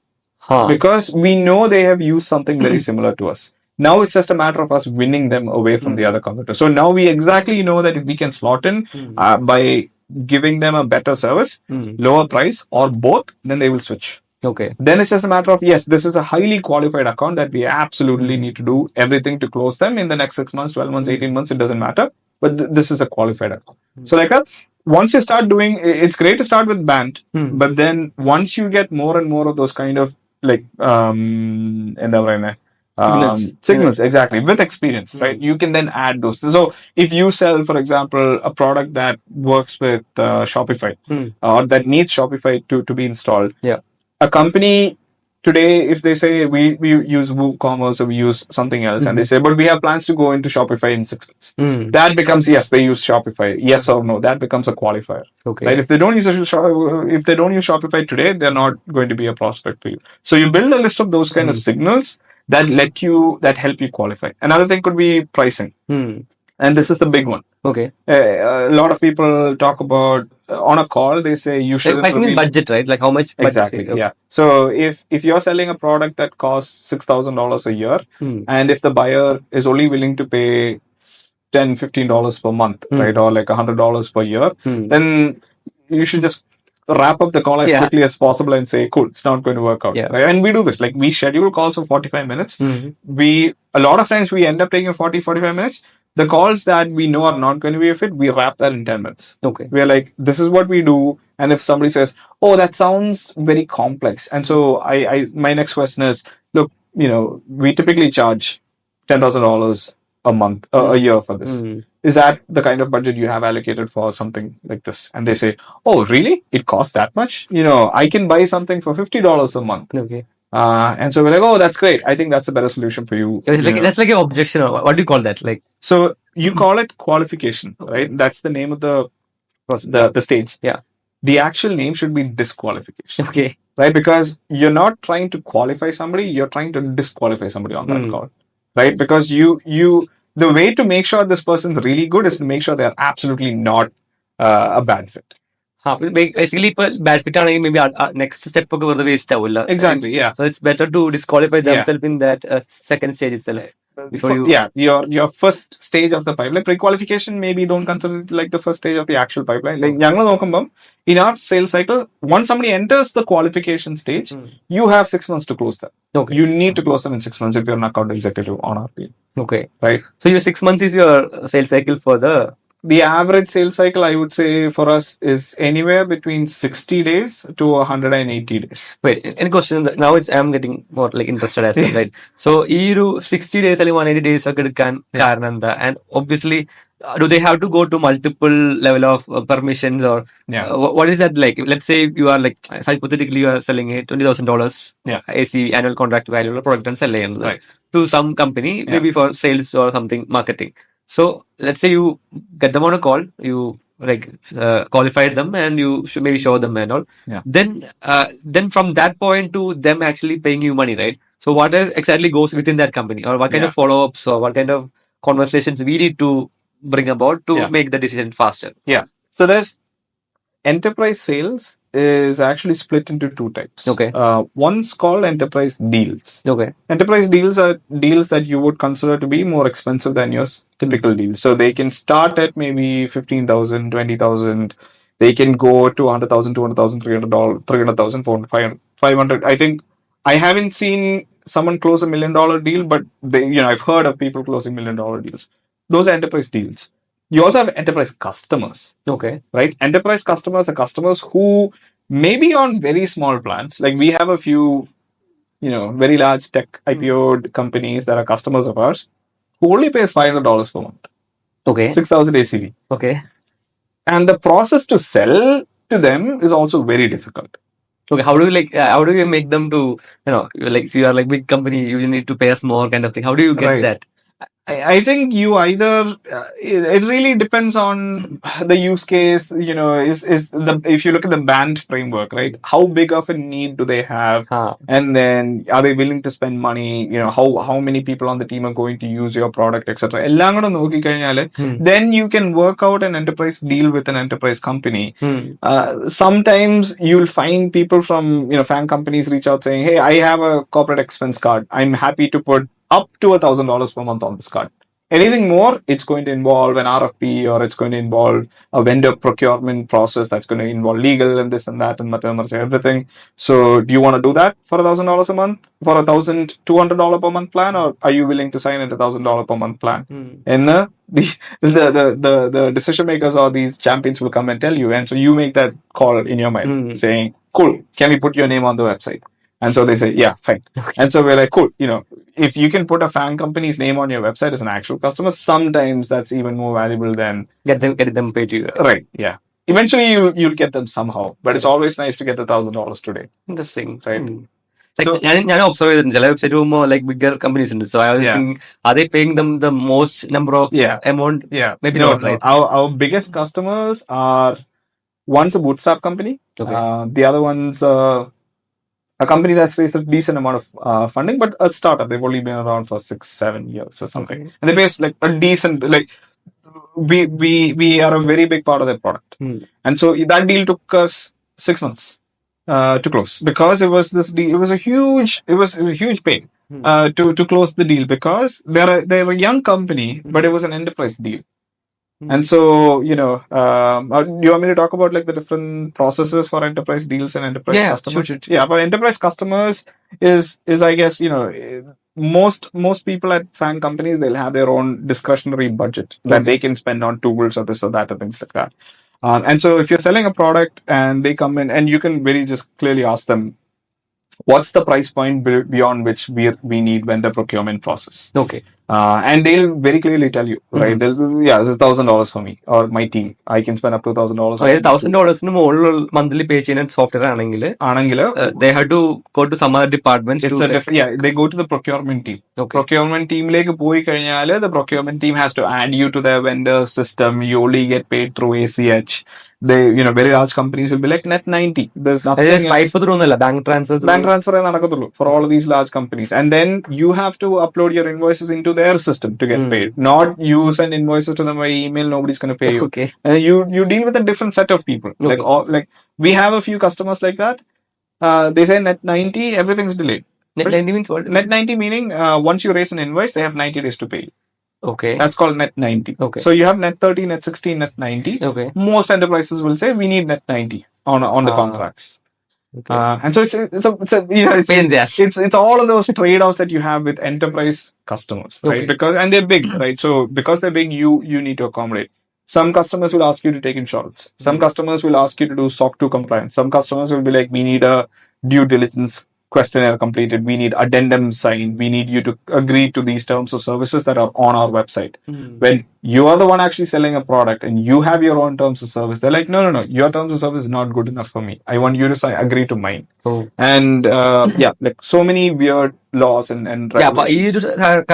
Because we know they have used something very similar to us. Now it's just a matter of us winning them away from the other competitor. So now we exactly know that if we can slot in by giving them a better service, lower price, or both, then they will switch. Okay. Then it's just a matter of, yes, this is a highly qualified account that we absolutely need to do everything to close them in the next 6 months, 12 months, 18 months. It doesn't matter. But this is a qualified account. So like that, once you start doing, it's great to start with band, but then once you get more and more of those kind of like, signals, exactly, with experience, right? You can then add those. So if you sell, for example, a product that works with Shopify or that needs Shopify to be installed, a company today, if they say we use WooCommerce or we use something else, and they say, but we have plans to go into Shopify in 6 months, that becomes, yes, they use Shopify, yes or no, that becomes a qualifier. Okay. Right? If they don't use Shopify today, they're not going to be a prospect for you. So you build a list of those kind of signals that help you qualify. Another thing could be pricing. And this is the big one. Okay. A lot of people talk about on a call. They say you should. Pricing is budget, right? Like how much? Exactly. Yeah. So if you're selling a product that costs $6,000 a year, and if the buyer is only willing to pay $10-15 per month, right, or like $100 per year, then you should just wrap up the call as quickly as possible and say, cool, it's not going to work out. Right? And we do this. Like we schedule calls for 45 minutes. A lot of times we end up taking 45 minutes. The calls that we know are not going to be a fit, we wrap that in 10 minutes. Okay. We're like, this is what we do. And if somebody says, oh, that sounds very complex. And so my next question is, look, we typically charge $10,000 a month, a year for this. Is that the kind of budget you have allocated for something like this? And they say, oh, really? It costs that much? I can buy something for $50 a month. Okay. And so we're like, oh, that's great. I think that's a better solution for you. That's like an objection. Or what do you call that? Like, so you call it qualification, right? That's the name of the stage. Yeah. The actual name should be disqualification. Okay. Right? Because you're not trying to qualify somebody, you're trying to disqualify somebody on that call. Right? Because the way to make sure this person's really good is to make sure they're absolutely not a bad fit. Basically, bad fit ആണെങ്കിൽ maybe next step ഒക്കെ വെറുതെ waste ആവില്ല. Exactly, yeah. So it's better to disqualify themselves in that second stage itself. Your first stage of the pipeline. Pre-qualification, maybe don't consider it like the first stage of the actual pipeline. Like in our sales cycle, once somebody enters the qualification stage, you have 6 months to close them. Okay. You need to close them in 6 months if you're an account executive on our team. Okay. Right. So your 6 months is your sales cycle for the average sales cycle, I would say, for us is anywhere between 60 days to 180 days. Wait, any question? Now I'm getting more like interested as well, right? So, 60 days or 180 days and obviously, do they have to go to multiple level of permissions or what is that like? Let's say you are like, hypothetically, you are selling a $20,000 AC annual contract value product and selling to some company, maybe for sales or something, marketing. So let's say you get them on a call, you like qualified them, and you should maybe show them and all. Then from that point to them actually paying you money, right? So what exactly goes within that company, or what kind of follow-ups, or what kind of conversations we need to bring about to make the decision faster? Yeah. So there's enterprise sales is actually split into two types. Okay. One's called enterprise deals. Okay. Enterprise deals are deals that you would consider to be more expensive than your typical deals. So they can start at maybe 15,000, 20,000. They can go to 100,000, 200,000, 300,000, 400,000, 500. I think I haven't seen someone close $1 million deal, but I've heard of people closing $1 million deals. Those are enterprise deals. You also have enterprise customers. Okay. Right? Enterprise customers are customers who may be on very small plans. Like we have a few, very large tech IPO'd companies that are customers of ours who only pays $500 per month. Okay. 6,000 ACV. Okay. And the process to sell to them is also very difficult. Okay. How do you make them to, so you are like big company, you need to pay us more kind of thing. How do you get Right. that? I think you either it really depends on the use case. If you look at the band framework, right? How big of a need do they have, and then are they willing to spend money? How many people on the team are going to use your product, etc. Then you can work out an enterprise deal with an enterprise company. Sometimes you'll find people from fan companies reach out saying, "Hey, I have a corporate expense card. I'm happy to put up to $1,000 per month on this card. Anything more, it's going to involve an RFP or it's going to involve a vendor procurement process that's going to involve legal and this and that and everything. So do you want to do that for $1,000 a month, for $1,200 per month plan, or are you willing to sign at $1,000 per month plan?" And the decision makers or these champions will come and tell you, and so you make that call in your mind, saying, "Cool, can we put your name on the website?" And so they say, "Yeah, fine." Okay. And so we're like, "Cool, if you can put a fan company's name on your website as an actual customer, sometimes that's even more valuable than get them paid to you." Right. Yeah. Eventually you'll get them somehow, but it's always nice to get the $1,000 today. Interesting. Right. Like, I observe it in website more like bigger companies in it. So I was thinking, are they paying them the most number of amount? Yeah. Maybe not, right? Our biggest customers are, one's a bootstrap company. Okay. The other one's a company that's raised a decent amount of funding, but a startup. They've only been around for 6-7 years or something. Okay. And they pay us like a decent, we are a very big part of their product. And so that deal took us 6 months to close, because it was a huge pain to close the deal, because they're a young company, but it was an enterprise deal. And so, do you want me to talk about like the different processes for enterprise deals and enterprise customers? Sure. Yeah, for enterprise customers is I guess, most people at fan companies, they'll have their own discretionary budget that they can spend on tools or this or that or things like that. And so if you're selling a product and they come in, and you can very just clearly ask them, what's the price point beyond which we need vendor procurement process? Okay. And they'll very clearly tell you, right? This is $1,000 for me or my team. I can spend up to $1,000. $1,000 monthly pay chain software. They have to go to some other departments. They go to the procurement team. Okay. Procurement team, the procurement team has to add you to their vendor system. You only get paid through ACH. They, very large companies will be like net 90. There's nothing else. Bank transfer for all of these large companies. And then you have to upload your invoices into their system to get paid. Not you send invoices to them by email. Nobody's going to pay you. Okay. And you deal with a different set of people. Okay. We have a few customers like that. They say net 90, everything's delayed. Net 90 means what? Net 90 meaning once you raise an invoice, they have 90 days to pay you. Okay. That's called net 90. Okay. So you have net 30, net 60, net 90. Okay. Most enterprises will say we need net 90 on the contracts. Okay. And so it's all of those trade-offs that you have with enterprise customers, right? Okay. And they're big, right? So because they're big, you need to accommodate. Some customers will ask you to take insurance. Some customers will ask you to do SOC 2 compliance. Some customers will be like, we need a due diligence questionnaire completed. We need addendum signed. We need you to agree to these terms of services that are on our website. When you are the one actually selling a product and you have your own terms of service, they're like, no, your terms of service is not good enough for me. I want you to agree to mine. Oh. And like so many weird laws and regulations. Yeah,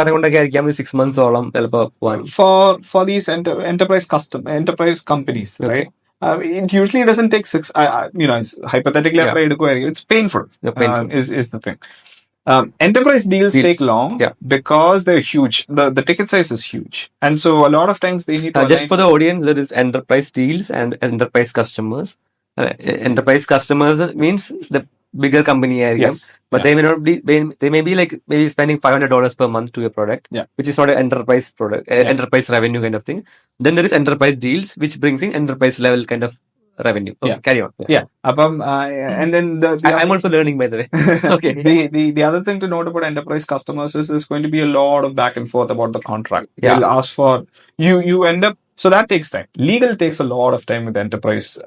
6 months for these enterprise companies, okay. Right? It usually doesn't take 6. Hypothetically, it's painful. Is the thing. Enterprise deals take long because they're huge. The ticket size is huge, and so a lot of times they need to. Just for the audience, there is enterprise deals and enterprise customers. Enterprise customers means the bigger company area, but they may not be. They may be maybe spending $500 per month to a product, which is not an enterprise product, enterprise revenue kind of thing. Then there is enterprise deals, which brings in enterprise level kind of revenue. Okay, carry on. And then I'm also learning, by the way. Okay. The other thing to note about enterprise customers is there's going to be a lot of back and forth about the contract. They'll ask for you end up So that takes time. Legal takes a lot of time with enterprise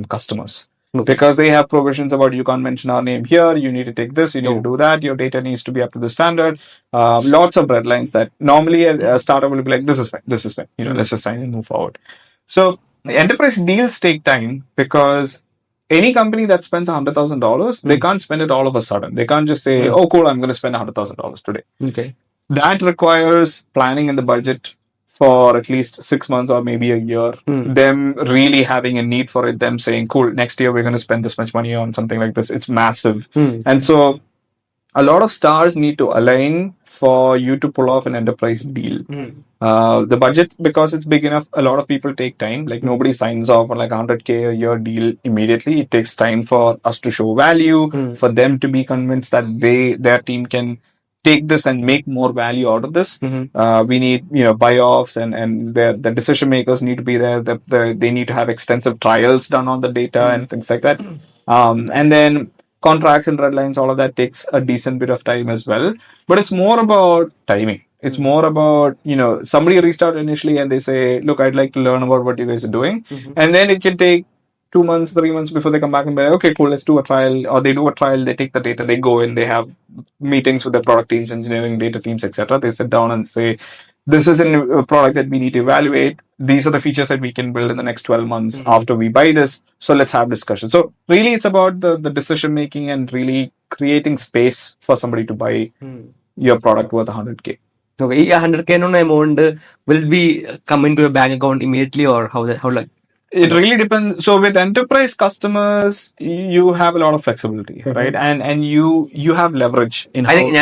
customers. Okay. Because they have provisions about you can't mention our name here, you need to take this, you need to do that, your data needs to be up to the standard. Lots of red lines that normally a startup will be like, this is fine, let's just sign and move forward. So enterprise deals take time because any company that spends $100,000, they can't spend it all of a sudden. They can't just say, oh, cool, I'm going to spend $100,000 today. Okay. That requires planning in the budget for at least 6 months or maybe a year. Them really having a need for it, them saying, cool, next year we're going to spend this much money on something like this. It's massive. And so a lot of stars need to align for you to pull off an enterprise deal. The budget, because it's big enough, a lot of people take time. Like nobody signs off on like 100K a year deal immediately. It takes time for us to show value, for them to be convinced that their team can take this and make more value out of this. We need, buy-offs and the decision makers need to be there. They need to have extensive trials done on the data and things like that. And then contracts and red lines, all of that takes a decent bit of time as well. But it's more about timing. It's more about, somebody reached out initially and they say, look, I'd like to learn about what you guys are doing. And then it can take 2 months, 3 months before they come back and be like, okay, cool, let's do a trial. Or they do a trial, they take the data, they go in, they have meetings with their product teams, engineering, data teams, etc. They sit down and say, this is a product that we need to evaluate. These are the features that we can build in the next 12 months after we buy this. So let's have discussion. So really it's about the decision making and really creating space for somebody to buy your product worth 100K. Okay, 100K amount will it be come into your bank account immediately or how like? It really depends. So with enterprise customers, you have a lot of flexibility, right? And you have leverage in how... I think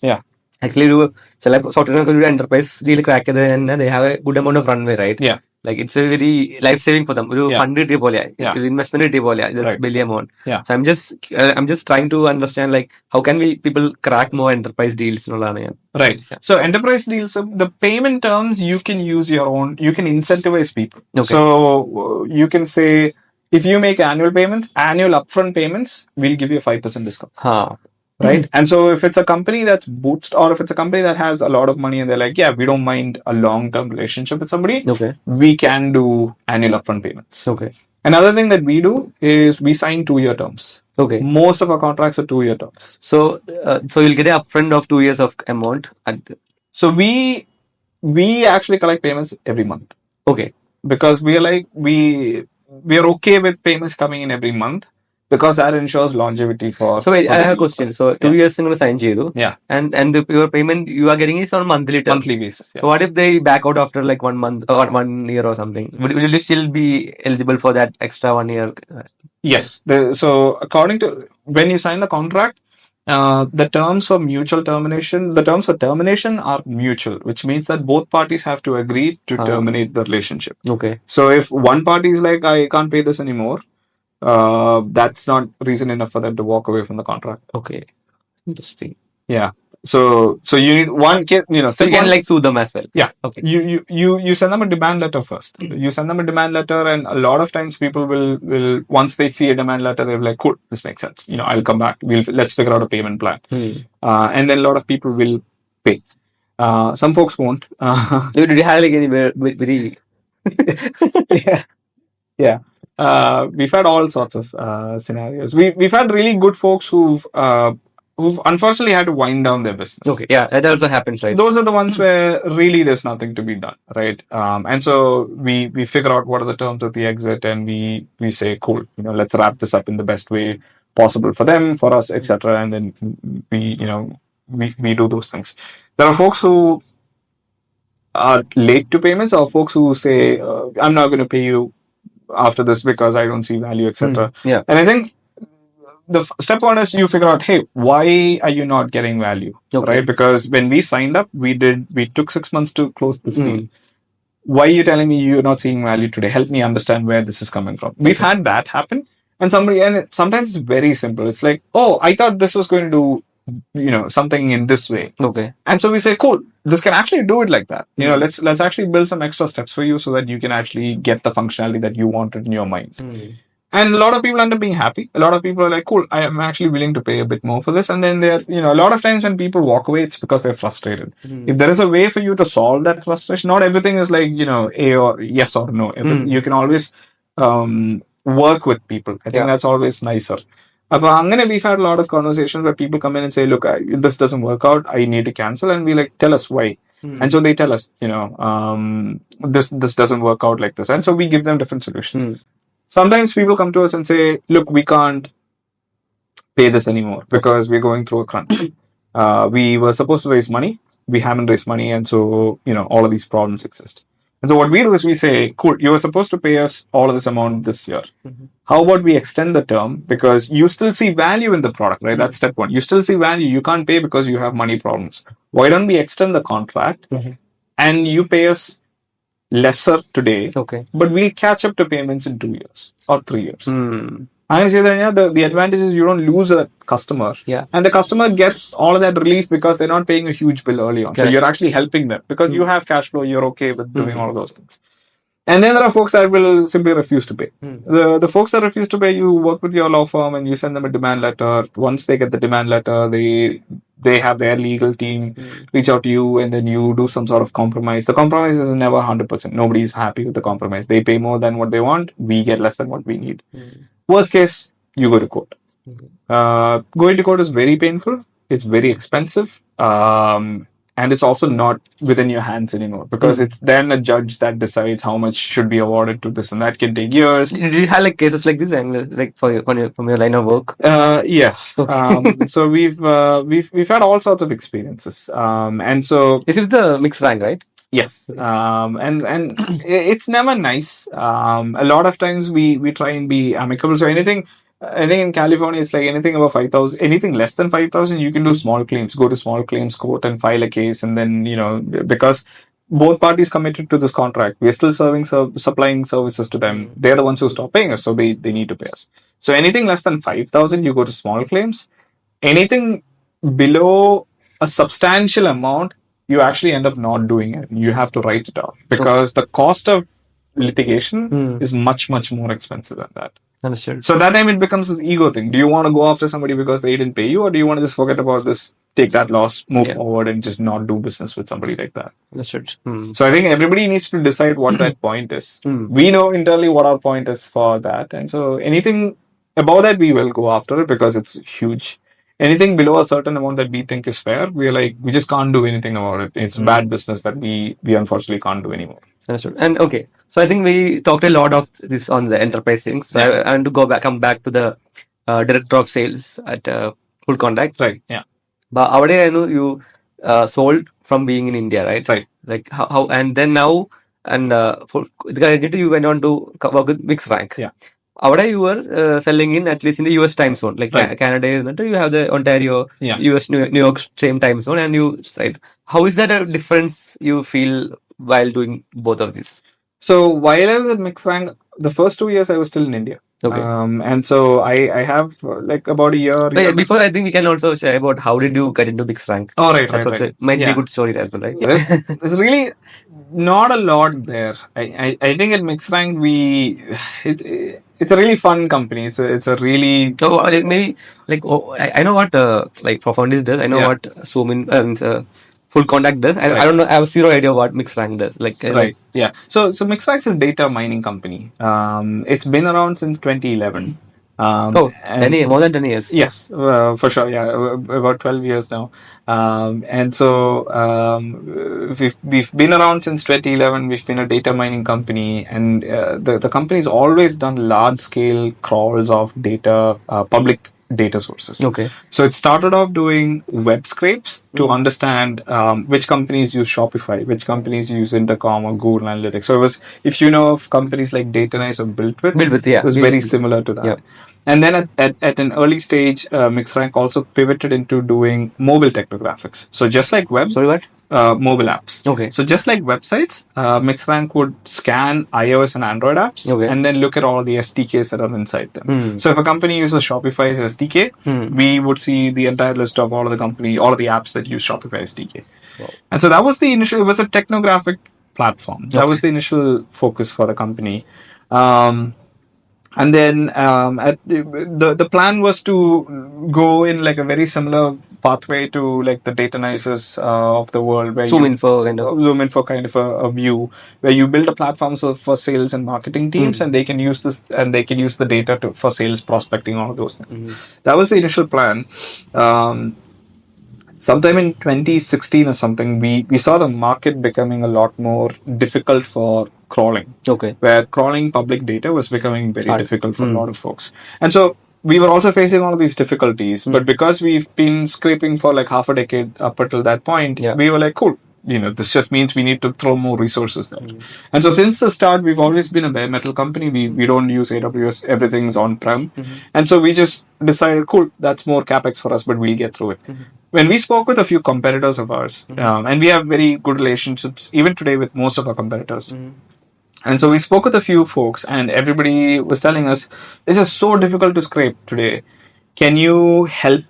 Yeah. Actually, software enterprise deal crack and they have a good amount of runway, right? Yeah. Like it's a very life saving for them. Fund investment that's billion amount. Yeah. So I'm just trying to understand like how can people crack more enterprise deals? Right. Yeah. So enterprise deals, the payment terms you can use your own. You can incentivize people. Okay. So you can say if you make annual upfront payments, we'll give you a 5% discount. Right. And so if it's a company that's bootstrapped or if it's a company that has a lot of money and they're like, yeah, we don't mind a long-term relationship with somebody. Okay. We can do annual upfront payments. Okay. Another thing that we do is we sign 2-year terms. Okay. Most of our contracts are 2-year terms. So you'll get an upfront of 2 years of amount. So we actually collect payments every month. Okay. Because we are okay with payments coming in every month. Because that ensures longevity for... So wait, I have a question. So 2 years you're going to sign Jeedu. Yeah. And your payment you are getting is on monthly terms. Monthly basis. Yeah. So what if they back out after like 1 month or 1 year or something? Will you still be eligible for that extra 1 year? Yes. So according to when you sign the contract, the terms for termination are mutual, which means that both parties have to agree to terminate the relationship. Okay. So if one party is like, I can't pay this anymore, that's not reason enough for them to walk away from the contract. Okay. Interesting. Yeah. So you need one kid, so you can like sue them as well. Yeah. Okay. You send them a demand letter first. You send them a demand letter, and a lot of times people will once they see a demand letter, they're like, cool, this makes sense. I'll come back. Let's figure out a payment plan. And then a lot of people will pay. Some folks won't. Did you have like any very Yeah. We've had all sorts of scenarios. We've had really good folks who've unfortunately had to wind down their business. Okay, yeah, that also happens, right? Those are the ones where really there's nothing to be done, right? And so we figure out what are the terms of the exit, and we say, cool, let's wrap this up in the best way possible for them, for us, etc. And then we do those things. There are folks who are late to payments, or folks who say, I'm not going to pay you after this because I don't see value, etc. Yeah. And I think the step one is you figure out, hey, why are you not getting value? Okay. Right? Because when we signed up, we took 6 months to close this deal. Why are you telling me you're not seeing value today? Help me understand where this is coming from. We've had that happen. And sometimes it's very simple. It's like, oh, I thought this was going to do, something in this way. Okay. And so we say, cool, this can actually do it like that. Let's actually build some extra steps for you so that you can actually get the functionality that you wanted in your mind. And a lot of people end up being happy. A lot of people are like, cool, I am actually willing to pay a bit more for this. And then a lot of times when people walk away, it's because they're frustrated. If there is a way for you to solve that frustration, not everything is like, A or yes or no. You can always work with people. I think that's always nicer. We've had a lot of conversations where people come in and say, look, this doesn't work out. I need to cancel. And we like, tell us why. And so they tell us, this doesn't work out like this. And so we give them different solutions. Sometimes people come to us and say, look, we can't pay this anymore because we're going through a crunch. We were supposed to raise money. We haven't raised money. And so, all of these problems exist. And so what we do is we say, cool, you were supposed to pay us all of this amount this year. How about we extend the term because you still see value in the product, right? That's step one. You still see value. You can't pay because you have money problems. Why don't we extend the contract and you pay us lesser today, but we'll catch up to payments in 2 years or 3 years. I say that the advantage is you don't lose a customer, and the customer gets all of that relief because they're not paying a huge bill early on. So you're actually helping them because you have cash flow. You're okay with doing all of those things. And then there are folks that will simply refuse to pay. The folks that refuse to pay, you work with your law firm and you send them a demand letter. Once they get the demand letter, they have their legal team reach out to you and then you do some sort of compromise. The compromise is never 100%. Nobody's happy with the compromise. They pay more than what they want. We get less than what we need. Worst case, you go to court. Going to court is very painful. It's very expensive. And it's also not within your hands anymore because it's then a judge that decides how much should be awarded to this and that can take years. Did you have like cases like this like from your line of work? Yeah. So we've had all sorts of experiences. And so this is the MixRank, right? Yes. And it's never nice. A lot of times we try and be amicable. So I think in California, it's like anything above 5,000, anything less than 5,000, you can do small claims, go to small claims court and file a case. And then, because both parties committed to this contract, we're still supplying services to them. They're the ones who stop paying us. So they need to pay us. So anything less than 5,000, you go to small claims. Anything below a substantial amount, you actually end up not doing it. You have to write it off because the cost of litigation is much, much more expensive than that. Understood. So that time it becomes this ego thing. Do you want to go after somebody because they didn't pay you, or do you want to just forget about this, take that loss, move forward, and just not do business with somebody like that? Understood. So I think everybody needs to decide what that point is. We know internally what our point is for that, and so anything above that we will go after it because it's huge. Anything below a certain amount that we think is fair, we just can't do anything about it. It's bad business that we unfortunately can't do anymore. Understood. And okay, so I think we talked a lot of this on the enterprise things. So I want to come back to the director of sales at FullContact. Right. Yeah. But I know you sold from being in India, right? Right. Like how and then now and for the identity you went on to work with MixRank. Yeah. You were selling in at least in the US time zone, like Canada. You have the Ontario, US, New York same time zone, and right. How is that a difference you feel while doing both of these? So while I was at MixRank, the first 2 years I was still in India. Okay. And so I have like about a year. Before, I think we can also share about how did you get into MixRank. Oh, right. Might be a good story as well, right? There's really not a lot there. I think at MixRank it's a really fun company. It's a really maybe like I know what like Profoundis does. I know what Zoom FullContact does. I don't know. I have zero idea what MixRank does. Yeah. So MixRank is a data mining company. It's been around since 2011. More than 10 years. Yes, for sure. Yeah, about 12 years now. And so we've been around since 2011. We've been a data mining company, and the company's always done large scale crawls of data, public data sources. Okay. So it started off doing web scrapes to understand which companies use Shopify, which companies use Intercom or Google Analytics. So it was, if you know of companies like Datanize or Built-With, yeah, it was very similar to that. Yeah. And then at an early stage, MixRank also pivoted into doing mobile technographics. So just like web. Sorry, what? Mobile apps. Okay. So just like websites, MixRank would scan iOS and Android apps and then look at all the SDKs that are inside them. So if a company uses Shopify's SDK, we would see the entire list of all of the apps that use Shopify SDK. Wow. And so that was it was a technographic platform. That was the initial focus for the company. And then the plan was to go in like a very similar pathway to like the data analysis of the world, where Zoom info kind of. zoom in for kind of a view, where you build a platform for sales and marketing teams, and they can use this and they can use the data for sales, prospecting, all of those things. That was the initial plan. Sometime in 2016 or something, we saw the market becoming a lot more difficult for crawling. Okay. Where crawling public data was becoming very difficult for a lot of folks. And so we were also facing all of these difficulties. But because we've been scraping for like half a decade up until that point, we were like, cool. This just means we need to throw more resources there. And so since the start, we've always been a bare metal company. We don't use AWS. Everything's on-prem. And so we just decided, cool, that's more CapEx for us, but we'll get through it. When we spoke with a few competitors of ours, and we have very good relationships even today with most of our competitors. And so we spoke with a few folks, and everybody was telling us, this is so difficult to scrape today. Can you help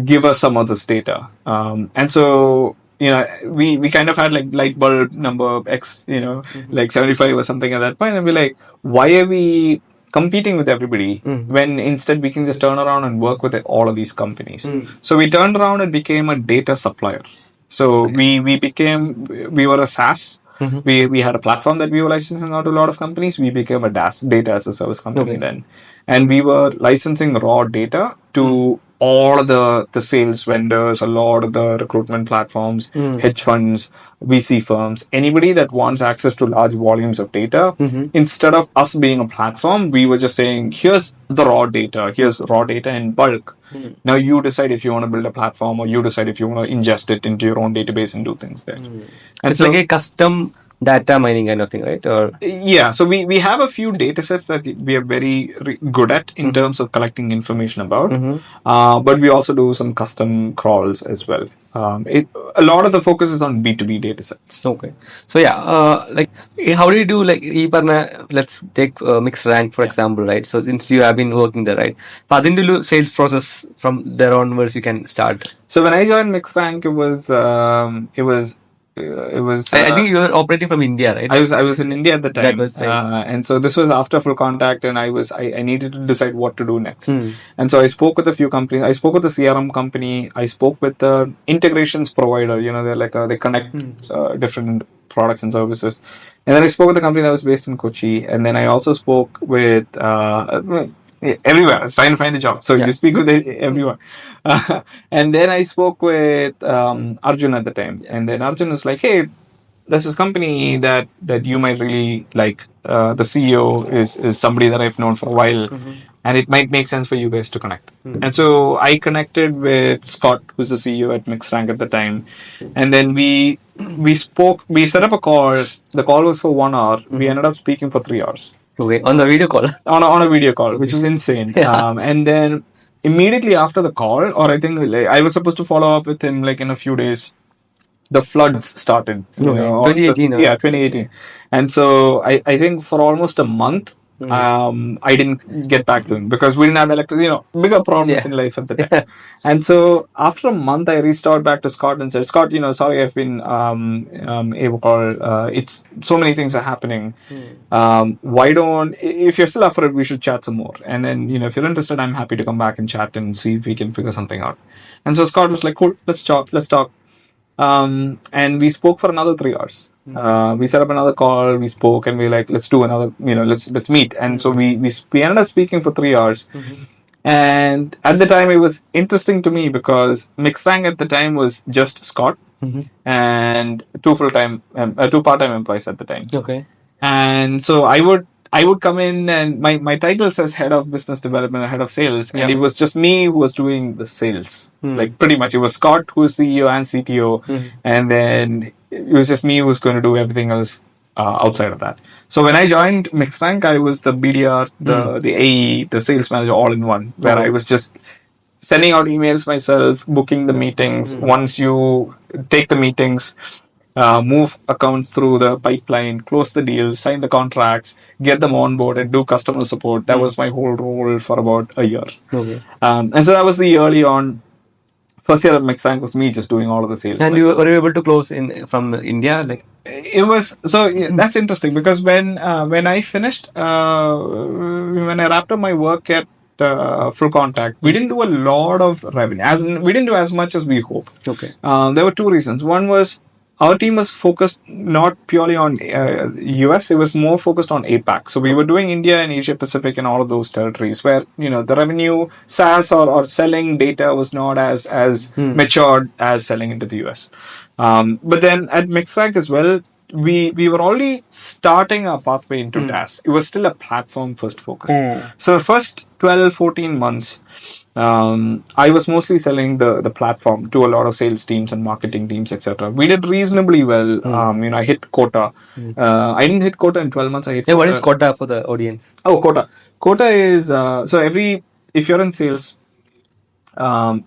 give us some of this data? And so, we kind of had like light bulb number X, like 75 or something at that point. And we're like, why are we competing with everybody when instead we can just turn around and work with all of these companies? So we turned around and became a data supplier. So we were a SaaS. We had a platform that we were licensing out to a lot of companies. We became a data as a service company then. And we were licensing raw data to all of the sales vendors, a lot of the recruitment platforms, hedge funds, VC firms, anybody that wants access to large volumes of data. Instead of us being a platform, we were just saying, here's the raw data. Here's raw data in bulk. Now you decide if you want to build a platform, or you decide if you want to ingest it into your own database and do things there. And it's like a custom data mining kind of thing, right? Or yeah, so we have a few data sets that we are very good at in terms of collecting information about, but we also do some custom crawls as well. A lot of the focus is on B2B data sets. Okay. So like how do you do like let's take MixRank for example, right? So since you have been working there, right? But then do sales process from there onwards you can start. So when I joined MixRank, it was I think you were operating from India, right? I was in India at the time. That was right. And so this was after FullContact, and I needed to decide what to do next. And so I spoke with a few companies. I spoke with the CRM company. I spoke with the integrations provider. They're like they connect different products and services. And then I spoke with a company that was based in Kochi. And then I also spoke with everywhere. I was trying to find a job. So you speak with everyone. And then I spoke with Arjun at the time. And then Arjun was like, hey, there's this company that you might really like. The CEO is somebody that I've known for a while. And it might make sense for you guys to connect. And so I connected with Scott, who's the CEO at MixRank at the time. And then we spoke, we set up a call. The call was for 1 hour. We ended up speaking for 3 hours. Okay, on the video call. On a video call, which was insane. And then immediately after the call, or I think I was supposed to follow up with him like in a few days, the floods started. 2018. 2018. And so I think for almost a month, I didn't get back to him because we didn't have electricity, bigger problems in life at the time. And so after a month, I reached out back to Scott and said, Scott, sorry, I've been able to it's so many things are happening. Why don't, if you're still up for it, we should chat some more. And then, if you're interested, I'm happy to come back and chat and see if we can figure something out. And so Scott was like, cool, let's talk. And we spoke for another 3 hours. We set up another call, we spoke, and we were like, let's do another, let's meet. And so we ended up speaking for 3 hours. And at the time, it was interesting to me because MixRank at the time was just Scott and two part-time employees at the time. Okay. And so I would come in, and my title says head of business development or head of sales. And it was just me who was doing the sales. Like pretty much it was Scott who was CEO and CTO. And then it was just me who was going to do everything else outside of that. So when I joined MixRank, I was the BDR, the AE, the sales manager all in one, where I was just sending out emails myself, booking the meetings. Once you take the meetings, move accounts through the pipeline, close the deals, sign the contracts, get them on board, and do customer support. That was my whole role for about a year. Okay. And so that was the early on First year at MixRank was me just doing all of the sales. And you were able to close from India, like it was so. That's interesting because when I finished, when I wrapped up my work at FullContact, we didn't do a lot of revenue. We didn't do as much as we hoped. Okay. There were two reasons. One was our team was focused not purely on US, it was more focused on APAC. So we were doing India and Asia Pacific and all of those territories where, the revenue, SaaS or selling data was not as matured as selling into the US. But then at MixRank as well, we were already starting our pathway into SaaS. It was still a platform first focus. So the first 12, 14 months, I was mostly selling the platform to a lot of sales teams and marketing teams, etc. We did reasonably well. I hit quota. I didn't hit quota in 12 months. I hit. What is quota for the audience? Oh, quota. Quota is if you're in sales,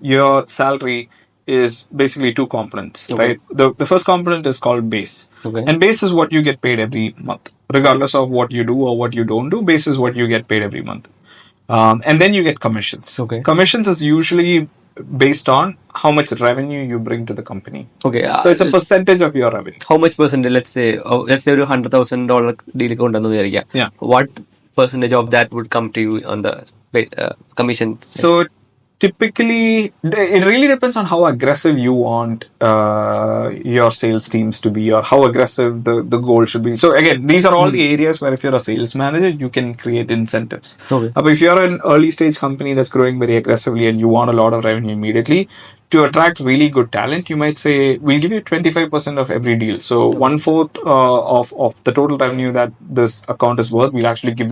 your salary is basically two components, right? The first component is called base, and base is what you get paid every month, regardless of what you do or what you don't do. Base is what you get paid every month. And then you get commissions. Commissions is usually based on how much revenue you bring to the company. So it's a percentage of your revenue. How much percentage? Let's say $100,000 deal. Yeah. What percentage of that would come to you on the commission? So typically, it really depends on how aggressive you want your sales teams to be, or how aggressive the goal should be. So again, these are all the areas where if you're a sales manager, you can create incentives. But if you're an early stage company that's growing very aggressively and you want a lot of revenue immediately, to attract really good talent, you might say, we'll give you 25% of every deal. So 1/4 of the total revenue that this account is worth, we'll actually give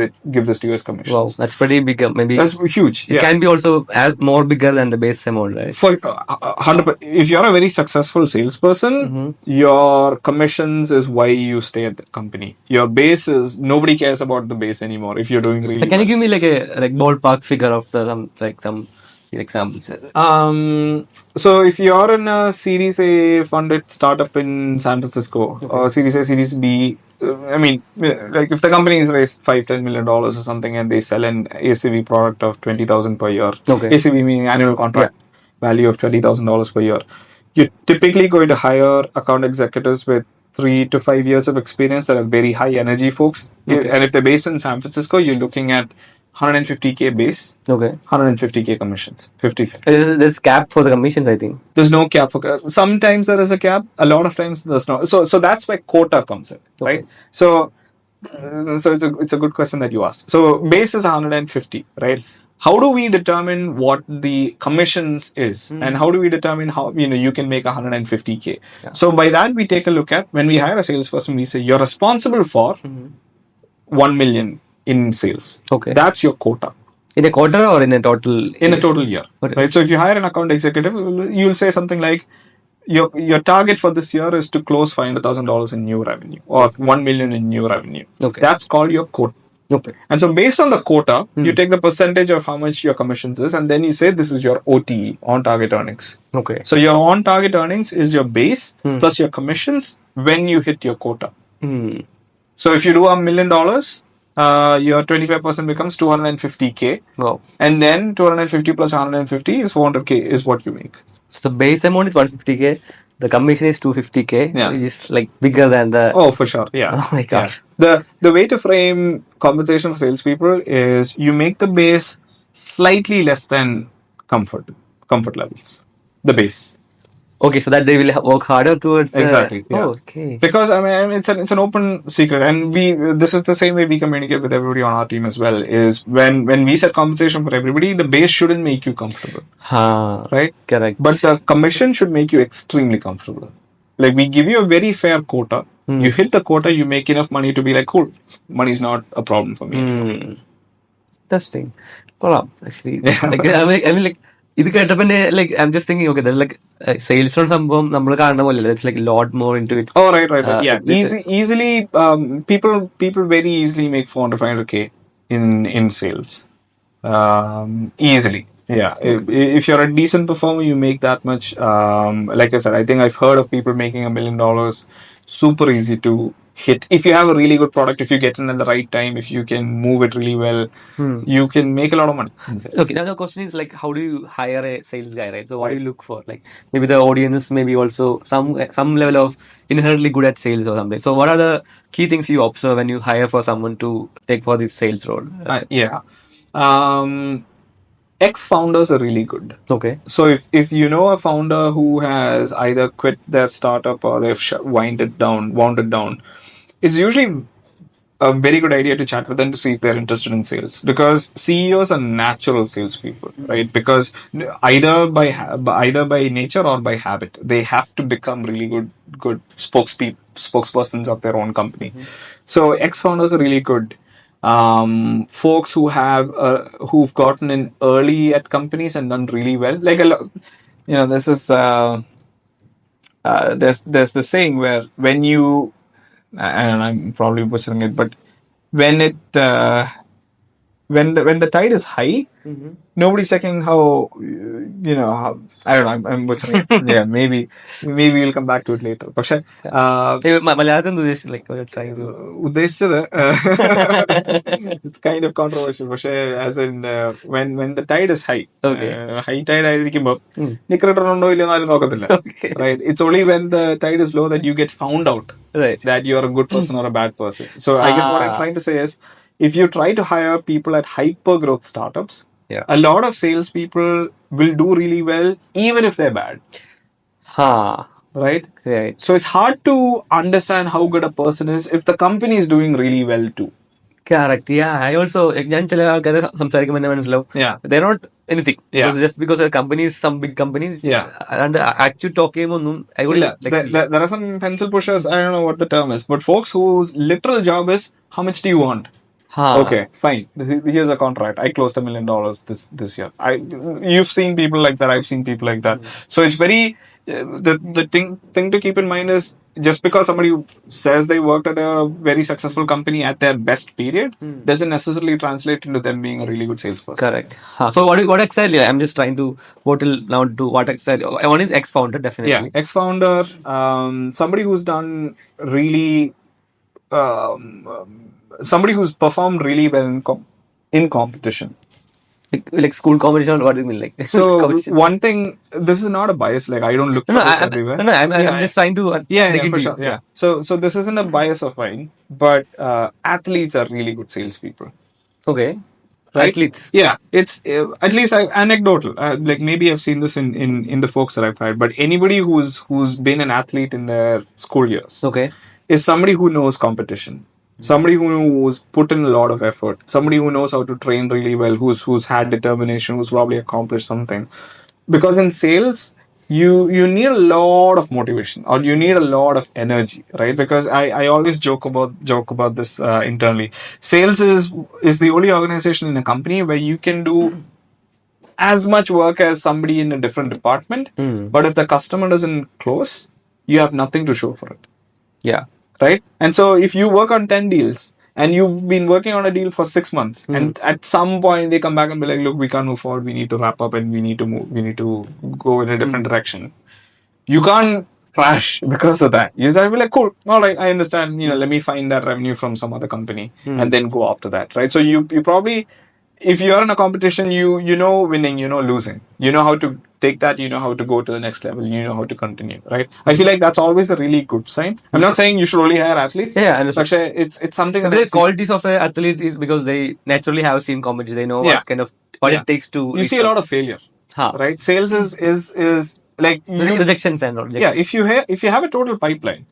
this to you as commissions. Wow, that's pretty big. Maybe that's huge. It can be also more bigger than the base amount, right? For 100%, if you're a very successful salesperson, your commissions is why you stay at the company. Your base is, nobody cares about the base anymore if you're doing really Can you give me like a ballpark figure of some examples? So if you're in a Series A funded startup in San Francisco, or Series A, Series B, like if the company is raised $5-10 million or something and they sell an ACV product of $20,000 per year, ACV meaning annual contract value of $20,000 per year, you're typically going to hire account executives with 3 to 5 years of experience that are very high energy folks. And if they're based in San Francisco, you're looking at $150K base, $150K commissions, 50/50. There's cap for the commissions, I think. There's no cap for. Sometimes there is a cap. A lot of times there's not. So that's where quota comes in, right? So it's a good question that you asked. So base is 150, right? How do we determine what the commissions is, and how do we determine how you can make 150K? So by that we take a look at, when we hire a salesperson, we say you're responsible for 1 million in sales. That's your quota. In a quarter or in a total? In a total year. Right. So if you hire an account executive, you'll say something like, your target for this year is to close $500,000 in new revenue, or 1 million in new revenue. That's called your quota. And so based on the quota, you take the percentage of how much your commissions is, and then you say this is your OTE, on target earnings. So your on target earnings is your base plus your commissions when you hit your quota. So if you do $1 million, your 25% becomes 250K. And then 250 plus 150 is 400K is what you make. So the base amount is 150K. The commission is 250K, which is like bigger than the... Oh, for sure. Yeah. Oh my God. The way to frame compensation for salespeople is you make the base slightly less than comfort levels. The base. So that they will work harder towards... Exactly. Because it's an open secret, and this is the same way we communicate with everybody on our team as well, is when we set compensation for everybody, the base shouldn't make you comfortable. Right? Correct. But the commission should make you extremely comfortable. Like, we give you a very fair quota. You hit the quota, you make enough money to be like, cool, money's not a problem for me. Interesting. Actually. I'm just thinking, there's like sales on some it's like a lot more into it. Oh, right. Yeah. Easily, people very easily make 400-500K in sales. Easily. Yeah. If you're a decent performer, you make that much. Like I said, I think I've heard of people making $1 million. Super easy to hit. If you have a really good product, if you get in at the right time, if you can move it really well, you can make a lot of money in sales. Okay, now the question is like, how do you hire a sales guy, right? So what do you look for? Like maybe the audience, maybe also some level of inherently good at sales or something. So what are the key things you observe when you hire for someone to take for this sales role? Yeah. Ex-founders are really good. Okay. So if you know a founder who has either quit their startup or they've wound it down, it's usually a very good idea to chat with them to see if they're interested in sales, because CEOs are natural salespeople, right? Because either by nature or by habit, they have to become really good spokespersons of their own company. So ex-founders are really good. Folks who have who've gotten in early at companies and done really well, like this is there's the saying where when you, and I'm probably butchering it, but when it when the tide is high, nobody's checking how how, I don't know. I'm butchering it. Yeah, maybe we'll come back to it later. But Malayalam like what you're trying to. ഉദ്ദേശിച്ചത് it's kind of controversial. പക്ഷേ as in when the tide is high, high tide ആയിരിക്കുമ്പോൾ നിക്കർ ഇടണുണ്ടോ ഇല്ലയോ എന്നാലും നോക്കത്തില്ല. Right? It's only when the tide is low that you get found out that you're a good person or a bad person. So I guess what I'm trying to say is, if you try to hire people at hyper growth startups, a lot of salespeople will do really well even if they're bad. Right? So it's hard to understand how good a person is if the company is doing really well too. Correct. Yeah, I also they're not anything. Just because a company is some big company. And actually talking I would there are some pencil pushers, I don't know what the term is, but folks whose literal job is, how much do you want? Okay, fine. Here's a contract. I closed $1 million this year. You've seen people like that. I've seen people like that. So it's very the thing to keep in mind is, just because somebody says they worked at a very successful company at their best period doesn't necessarily translate into them being a really good salesperson. Correct. So what exactly? I'm just trying to bottle now to what exactly. One is ex-founder, definitely. Yeah, ex-founder, somebody who's done really. Somebody who's performed really well in competition. Like school competition, what do you mean? Like so one thing, this is not a bias. Like I don't look for this everywhere. I'm just trying to for sure. Yeah. So this isn't a bias of mine, but athletes are really good salespeople. Okay. Right? Athletes. Yeah, it's at least anecdotal. Like maybe I've seen this in the folks that I've hired, but anybody who's been an athlete in their school years, is somebody who knows competition. Somebody who's put in a lot of effort, somebody who knows how to train really well, who's had determination, who's probably accomplished something. Because in sales, you need a lot of motivation, or you need a lot of energy, right? Because I always joke about this internally. Sales is the only organization in a company where you can do as much work as somebody in a different department, but if the customer doesn't close, you have nothing to show for it. Yeah. Right? And so if you work on 10 deals and you've been working on a deal for 6 months, and at some point they come back and be like, look, we can't move forward, we need to wrap up and we need to move, we need to go in a different direction. You can't crash because of that. You just be like, cool, all right, I understand, let me find that revenue from some other company and then go after that, right? So you probably, if you're in a competition, you know winning, you know losing. You know how to take that, you know how to go to the next level, you know how to continue, right? I feel like that's always a really good sign. I'm not saying you should only hire athletes. Yeah, and it's something that the qualities of an athlete is because they naturally have seen competition. They know what kind of it takes to. You see a lot of failure, right? Sales is like rejections and all. Yeah, if you have a total pipeline,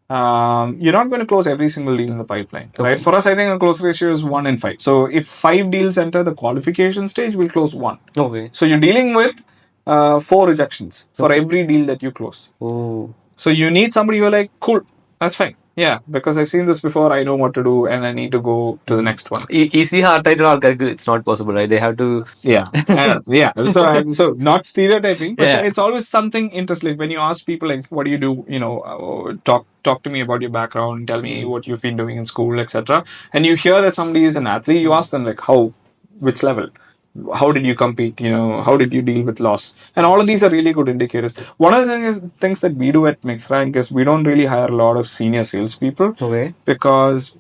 you're not going to close every single deal in the pipeline, right? For us, I think our close ratio is 1 in 5. So if 5 deals enter the qualification stage, we'll close 1. Okay. So you're dealing with 4 rejections for every deal that you close. Oh. So you need somebody who's like, cool, that's fine. Yeah, because I've seen this before. I know what to do, and I need to go to the next one. Easy hard title, it's not possible, right? They have to. Yeah, yeah. So not stereotyping, but it's always something interesting. Like when you ask people, like, what do you do? Talk to me about your background. Tell me what you've been doing in school, etc. And you hear that somebody is an athlete. You ask them like, how, which level? how did you compete? How did you deal with loss? And all of these are really good indicators. One of the things that we do at MixRank is we don't really hire a lot of senior salespeople. Okay. Because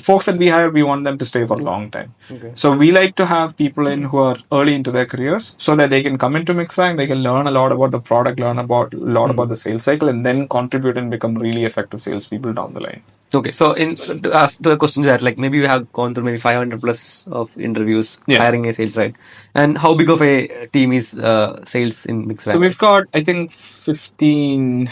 folks that we hire, we want them to stay for a long time. Okay. So we like to have people in who are early into their careers, so that they can come into MixRank, they can learn a lot about the product, learn about a lot about the sales cycle, and then contribute and become really effective salespeople down the line. Okay, so to ask to a question that, like, maybe you have gone through maybe 500 plus of interviews hiring a sales, right? And how big of a team is sales in MixRank? So we've got, I think, 15.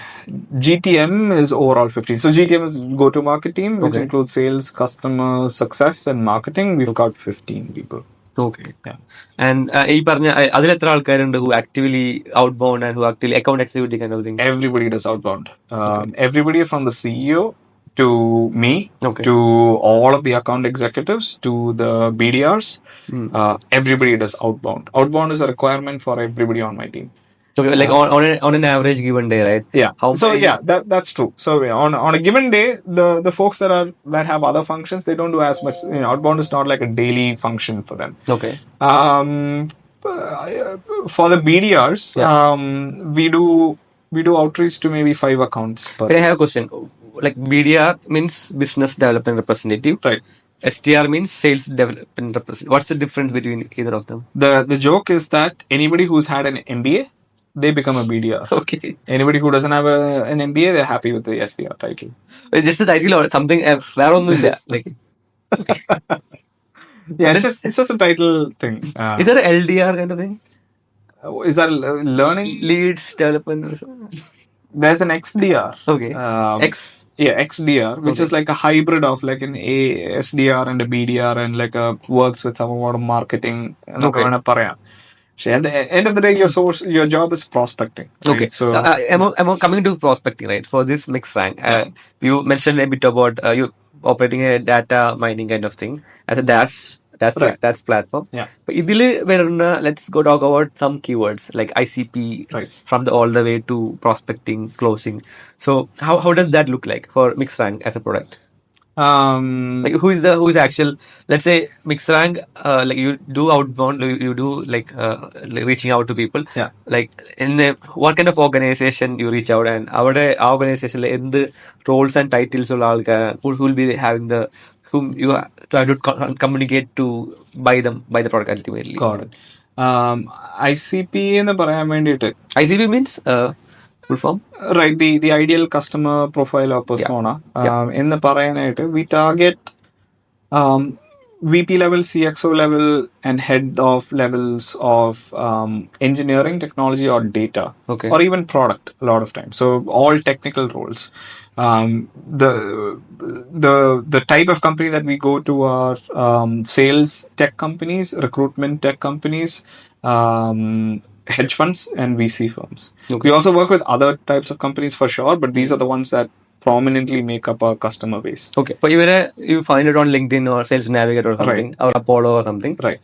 GTM is overall 15. So GTM is go-to-market team, which includes sales, customer success, and marketing. We've got 15 people. Okay. Yeah. And ഈ പറഞ്ഞ അതിൽ എത്ര ആൾക്കാരുണ്ട് who actively outbound and who actually account executive kind of thing? Everybody does outbound. Everybody from the CEO to me, to all of the account executives, to the BDRs, everybody does outbound. Outbound is a requirement for everybody on my team. Okay, like on an average given day, right? Yeah. That's true. So on a given day, the folks that have other functions, they don't do as much. Outbound is not like a daily function for them. Okay. For the BDRs, we do outreach to maybe 5 accounts. But I have a question. Like, BDR means business development representative. Right. SDR means sales development representative. What's the difference between either of them? The joke is that anybody who's had an MBA, they become a BDR. Okay. Anybody who doesn't have an MBA, they're happy with the SDR title. It's just a title or something. Like, okay. Yeah, it's just a title thing. Is there an LDR kind of thing? Is that learning? Leads development? There's an XDR. Okay. XDR, which is like a hybrid of like an SDR and a BDR, and like works with some amount of marketing. Okay. At the end of the day, your job is prospecting. Right? Okay. So I'm coming to prospecting, right? For this MixRank, you mentioned a bit about you operating a data mining kind of thing as a DaaS platform. Yeah. But let's go talk about some keywords like ICP, from all the way to prospecting, closing. So how does that look like for MixRank as a product? Like, who is actual, let's say MixRank, like you do outbound, you do like reaching out to people. Yeah. Like, what kind of organization you reach out, and our organization in the roles and titles who will be having whom you try to communicate to buy the product ultimately. Got it. ICP എന്ന് പറയാൻ വേണ്ടിയിട്ട് ICP means full form? Right, the ideal customer profile or persona. In the parayanayittu, we target VP level, CXO level, and head of levels of engineering, technology, or data, or even product. A lot of times, so all technical roles. The type of company that we go to are sales tech companies, recruitment tech companies, hedge funds, and VC firms. We also work with other types of companies for sure, but these are the ones that prominently make up our customer base. Okay. But you find it on LinkedIn or Sales Navigator or something, or Apollo or something. Right.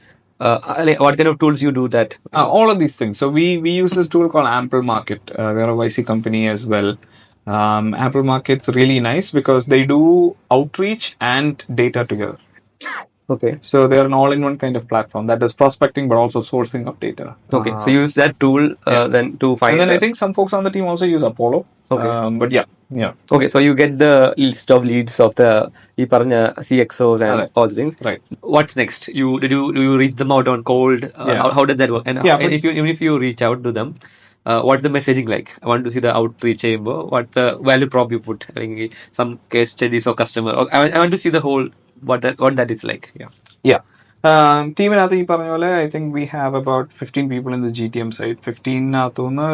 What kind of tools you do that? All of these things. So we use this tool called Ample Market. They're a YC company as well. Ample Market's really nice because they do outreach and data together. Okay. So they're an all-in-one kind of platform that does prospecting but also sourcing of data. Okay. So you use that tool then to find. And then I think some folks on the team also use Apollo. Okay. But yeah. Okay. So you get the list of leads of the CXOs and all the things. Right. What's next? Do you reach them out on cold? How does that work? And even if you reach out to them, what's the messaging like? I want to see the outreach chamber. What the value prop you put? Some case studies or customer. I want to see the whole what that is like. Yeah. Team in I think we have about 15 people in the GTM side. 15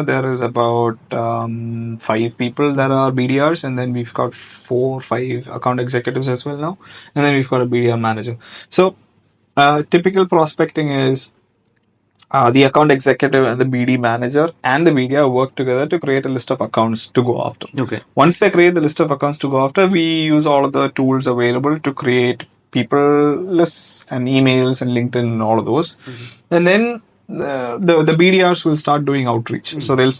there is about 5 people that are BDRs, and then we've got 4 or 5 account executives as well now, and then we've got a BDR manager. So typical prospecting is the account executive and the BD manager and the BDR work together to create a list of accounts to go after. Okay. Once they create the list of accounts to go after, we use all of the tools available to create people lists and emails and LinkedIn and all of those. And then the BDRs will start doing outreach. So they'll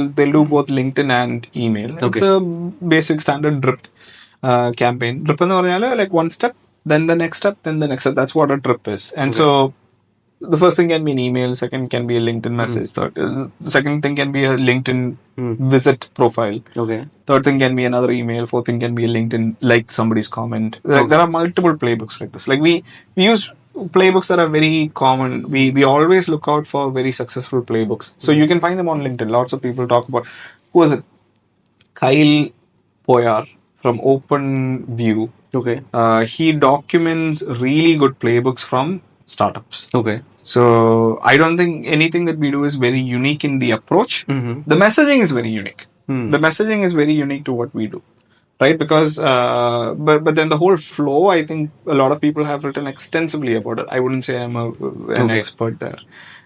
do both LinkedIn and email. Okay. It's a basic standard drip campaign. Drip like one step, then the next step, then the next step. That's what a drip is. And so the first thing can be an email, second can be a LinkedIn message, the second thing can be a LinkedIn visit profile. Okay. Third thing can be another email. Fourth thing can be a LinkedIn like somebody's comment. Like, there are multiple playbooks like this. Like we use playbooks that are very common. We always look out for very successful playbooks. So you can find them on LinkedIn. Lots of people talk about, who was it? Kyle Poyar from OpenView. Okay. He documents really good playbooks from startups. Okay. So I don't think anything that we do is very unique in the approach. The messaging is very unique. The messaging is very unique to what we do, right? Because but then the whole flow, I think a lot of people have written extensively about it. I wouldn't say I'm an expert there.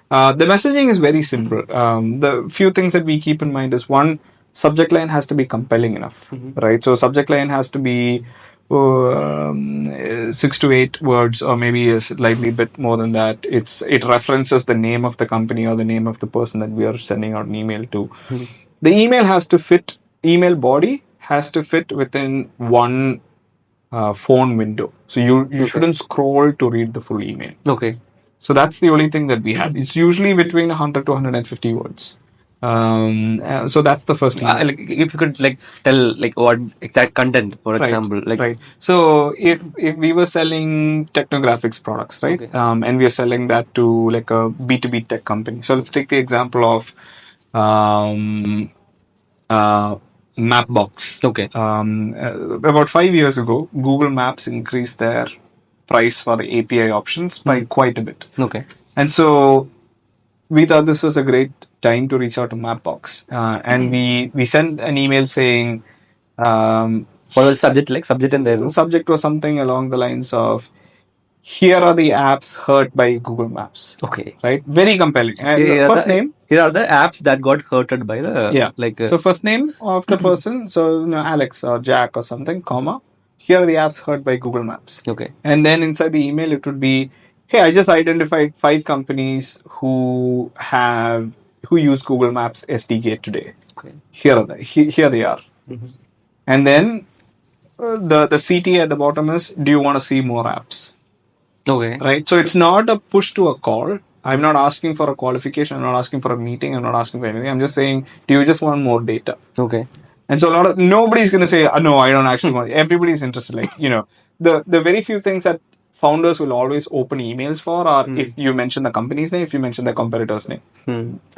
The messaging is very simple. The few things that we keep in mind is, one, subject line has to be compelling enough, right? So subject line has to be 6 to 8 words, or maybe a slightly bit more than that. It references the name of the company or the name of the person that we are sending out an email to. The email has to fit, email body has to fit within one phone window. So you shouldn't scroll to read the full email. Okay. So that's the only thing that we have. It's usually between 100 to 150 words. So that's the first thing. Like, if you could tell what exact content, for example, right. So if we were selling technographics products, right, and we are selling that to like a B2B tech company. So let's take the example of Mapbox. Okay. About 5 years ago, Google Maps increased their price for the API options by quite a bit. Okay. And so we thought this was a great time to reach out to Mapbox, and we sent an email saying, what was the subject like? The subject was something along the lines of, here are the apps hurt by Google Maps. Okay. Right? Very compelling. First name. Here are the apps that got hurted by the So first name of the person. So Alex or Jack or something, comma. Here are the apps hurt by Google Maps. Okay. And then inside the email it would be, hey, I just identified 5 companies who use Google Maps SDK today. Okay. Here they are. And then the CT at the bottom is, do you want to see more apps? Okay. Right. So it's not a push to a call. I'm not asking for a qualification. I'm not asking for a meeting. I'm not asking for anything. I'm just saying, do you just want more data? Okay. And so nobody's going to say, no, I don't actually want. Everybody's interested. Like, the very few things that founders will always open emails for are if you mention the company's name, if you mention the competitor's name.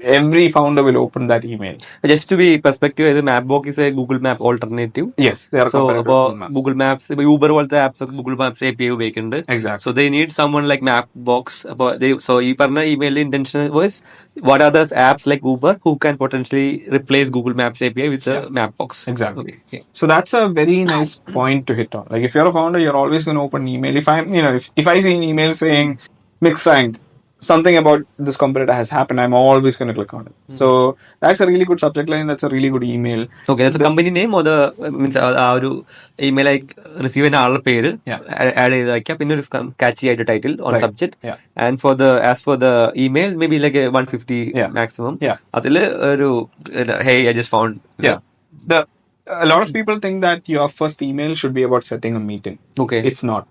Every founder will open that email. Just to be perspective, Mapbox is a Google Map alternative. Yes, they are competitor Google Maps. Uber പോലത്തെ apps ഒക്കെ Google Maps API ഉപയോഗിക്കുന്നുണ്ട്. Exactly. So they need someone like Mapbox. So ഈ പറഞ്ഞ email intention was, what are those apps like Uber who can potentially replace Google Maps API with the Mapbox? Exactly. Okay. So that's a very nice point to hit on. Like, if you're a founder, you're always going to open an email. If I'm, if I see an email saying MixRank, something about this competitor has happened, I'm always going to click on it. So that's a really good subject line. That's a really good email. Okay, that's a company name or the means our email receive an ആളുടെ പേര് add ചെയ്ത് വയ്ക്കാം, പിന്നെ ഒരു catchy ആയിട്ട് title on subject. And as for the email, maybe like a 150 maximum. അതില് ഒരു hey, I just found. A lot of people think that your first email should be about setting a meeting. Okay. It's not.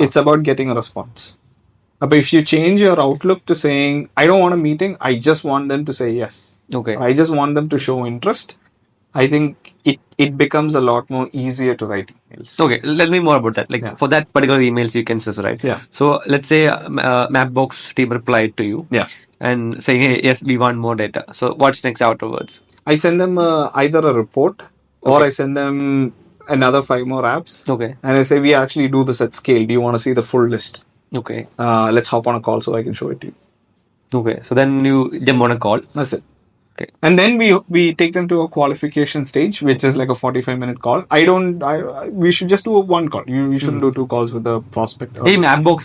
It's about getting a response. But if you change your outlook to saying, I don't want a meeting, I just want them to say yes. Okay. I just want them to show interest. I think it becomes a lot more easier to write emails. Okay, let me more about that. For that particular emails you can say, right? Yeah. So let's say Mapbox team replied to you. Yeah. And saying, hey, yes, we want more data. So what's next afterwards? I send them either a report or I send them another 5 more apps. Okay. And I say, we actually do this at scale. Do you want to see the full list? Okay. Let's hop on a call so I can show it to you. Okay. So then you jump on a call. That's it. Okay. And then we take them to a qualification stage, which is like a 45-minute call. We should just do one call. You shouldn't do 2 calls with the prospect. Hey, Mapbox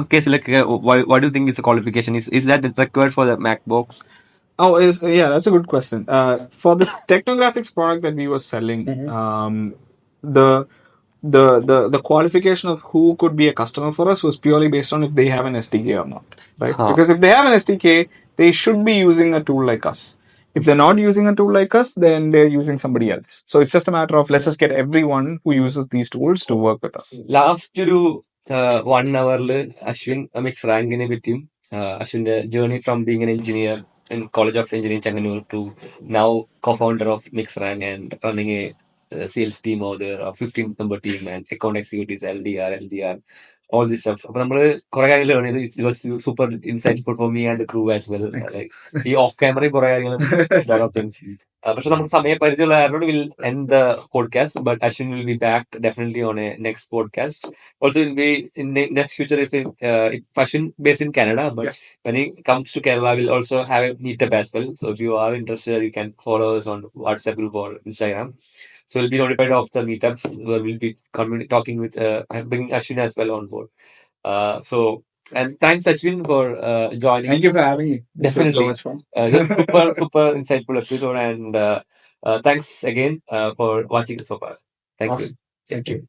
case, what do you think is the qualification? Is that required for the Mapbox? Oh, that's a good question. For this technographics product that we were selling, the qualification of who could be a customer for us was purely based on if they have an SDK or not, right? Because if they have an SDK, they should be using a tool like us. If they're not using a tool like us, then they're using somebody else. So it's just a matter of, let's just get everyone who uses these tools to work with us. Last 1 hour, Ashwin MixRank പറ്റിയും Ashwin's journey from being an engineer in College of Engineering Changanur to now co-founder of MixRank and running a sales team over there, a 15-member team and account executives, LDR, SDR, all this stuff. അപ്പോൾ നമ്മള് കുറെ കാര്യങ്ങൾ learn ചെയ്തു. It was super insightful for me and the crew as well. Like, ഈ of ക്യാമറയും കുറെ കാര്യങ്ങളും lot of things. പക്ഷെ നമുക്ക് സമയപരിധിയുള്ള കാരണം will end the podcast, but Ashwin will be back definitely on a next podcast. Also, will be in the next future if Ashwin based in Canada, but Yes. when he comes to Kerala, we'll also have a meetup as well. So if you are interested, you can follow us on WhatsApp group or Instagram. So you'll be notified of the meetups where we'll be talking with bringing Ashwin as well on board. And thanks Ashwin for joining. Thank you for having me. It was Definitely. so much fun. Just super insightful episode, and thanks again for watching so far. Thank you. Awesome. Thank you.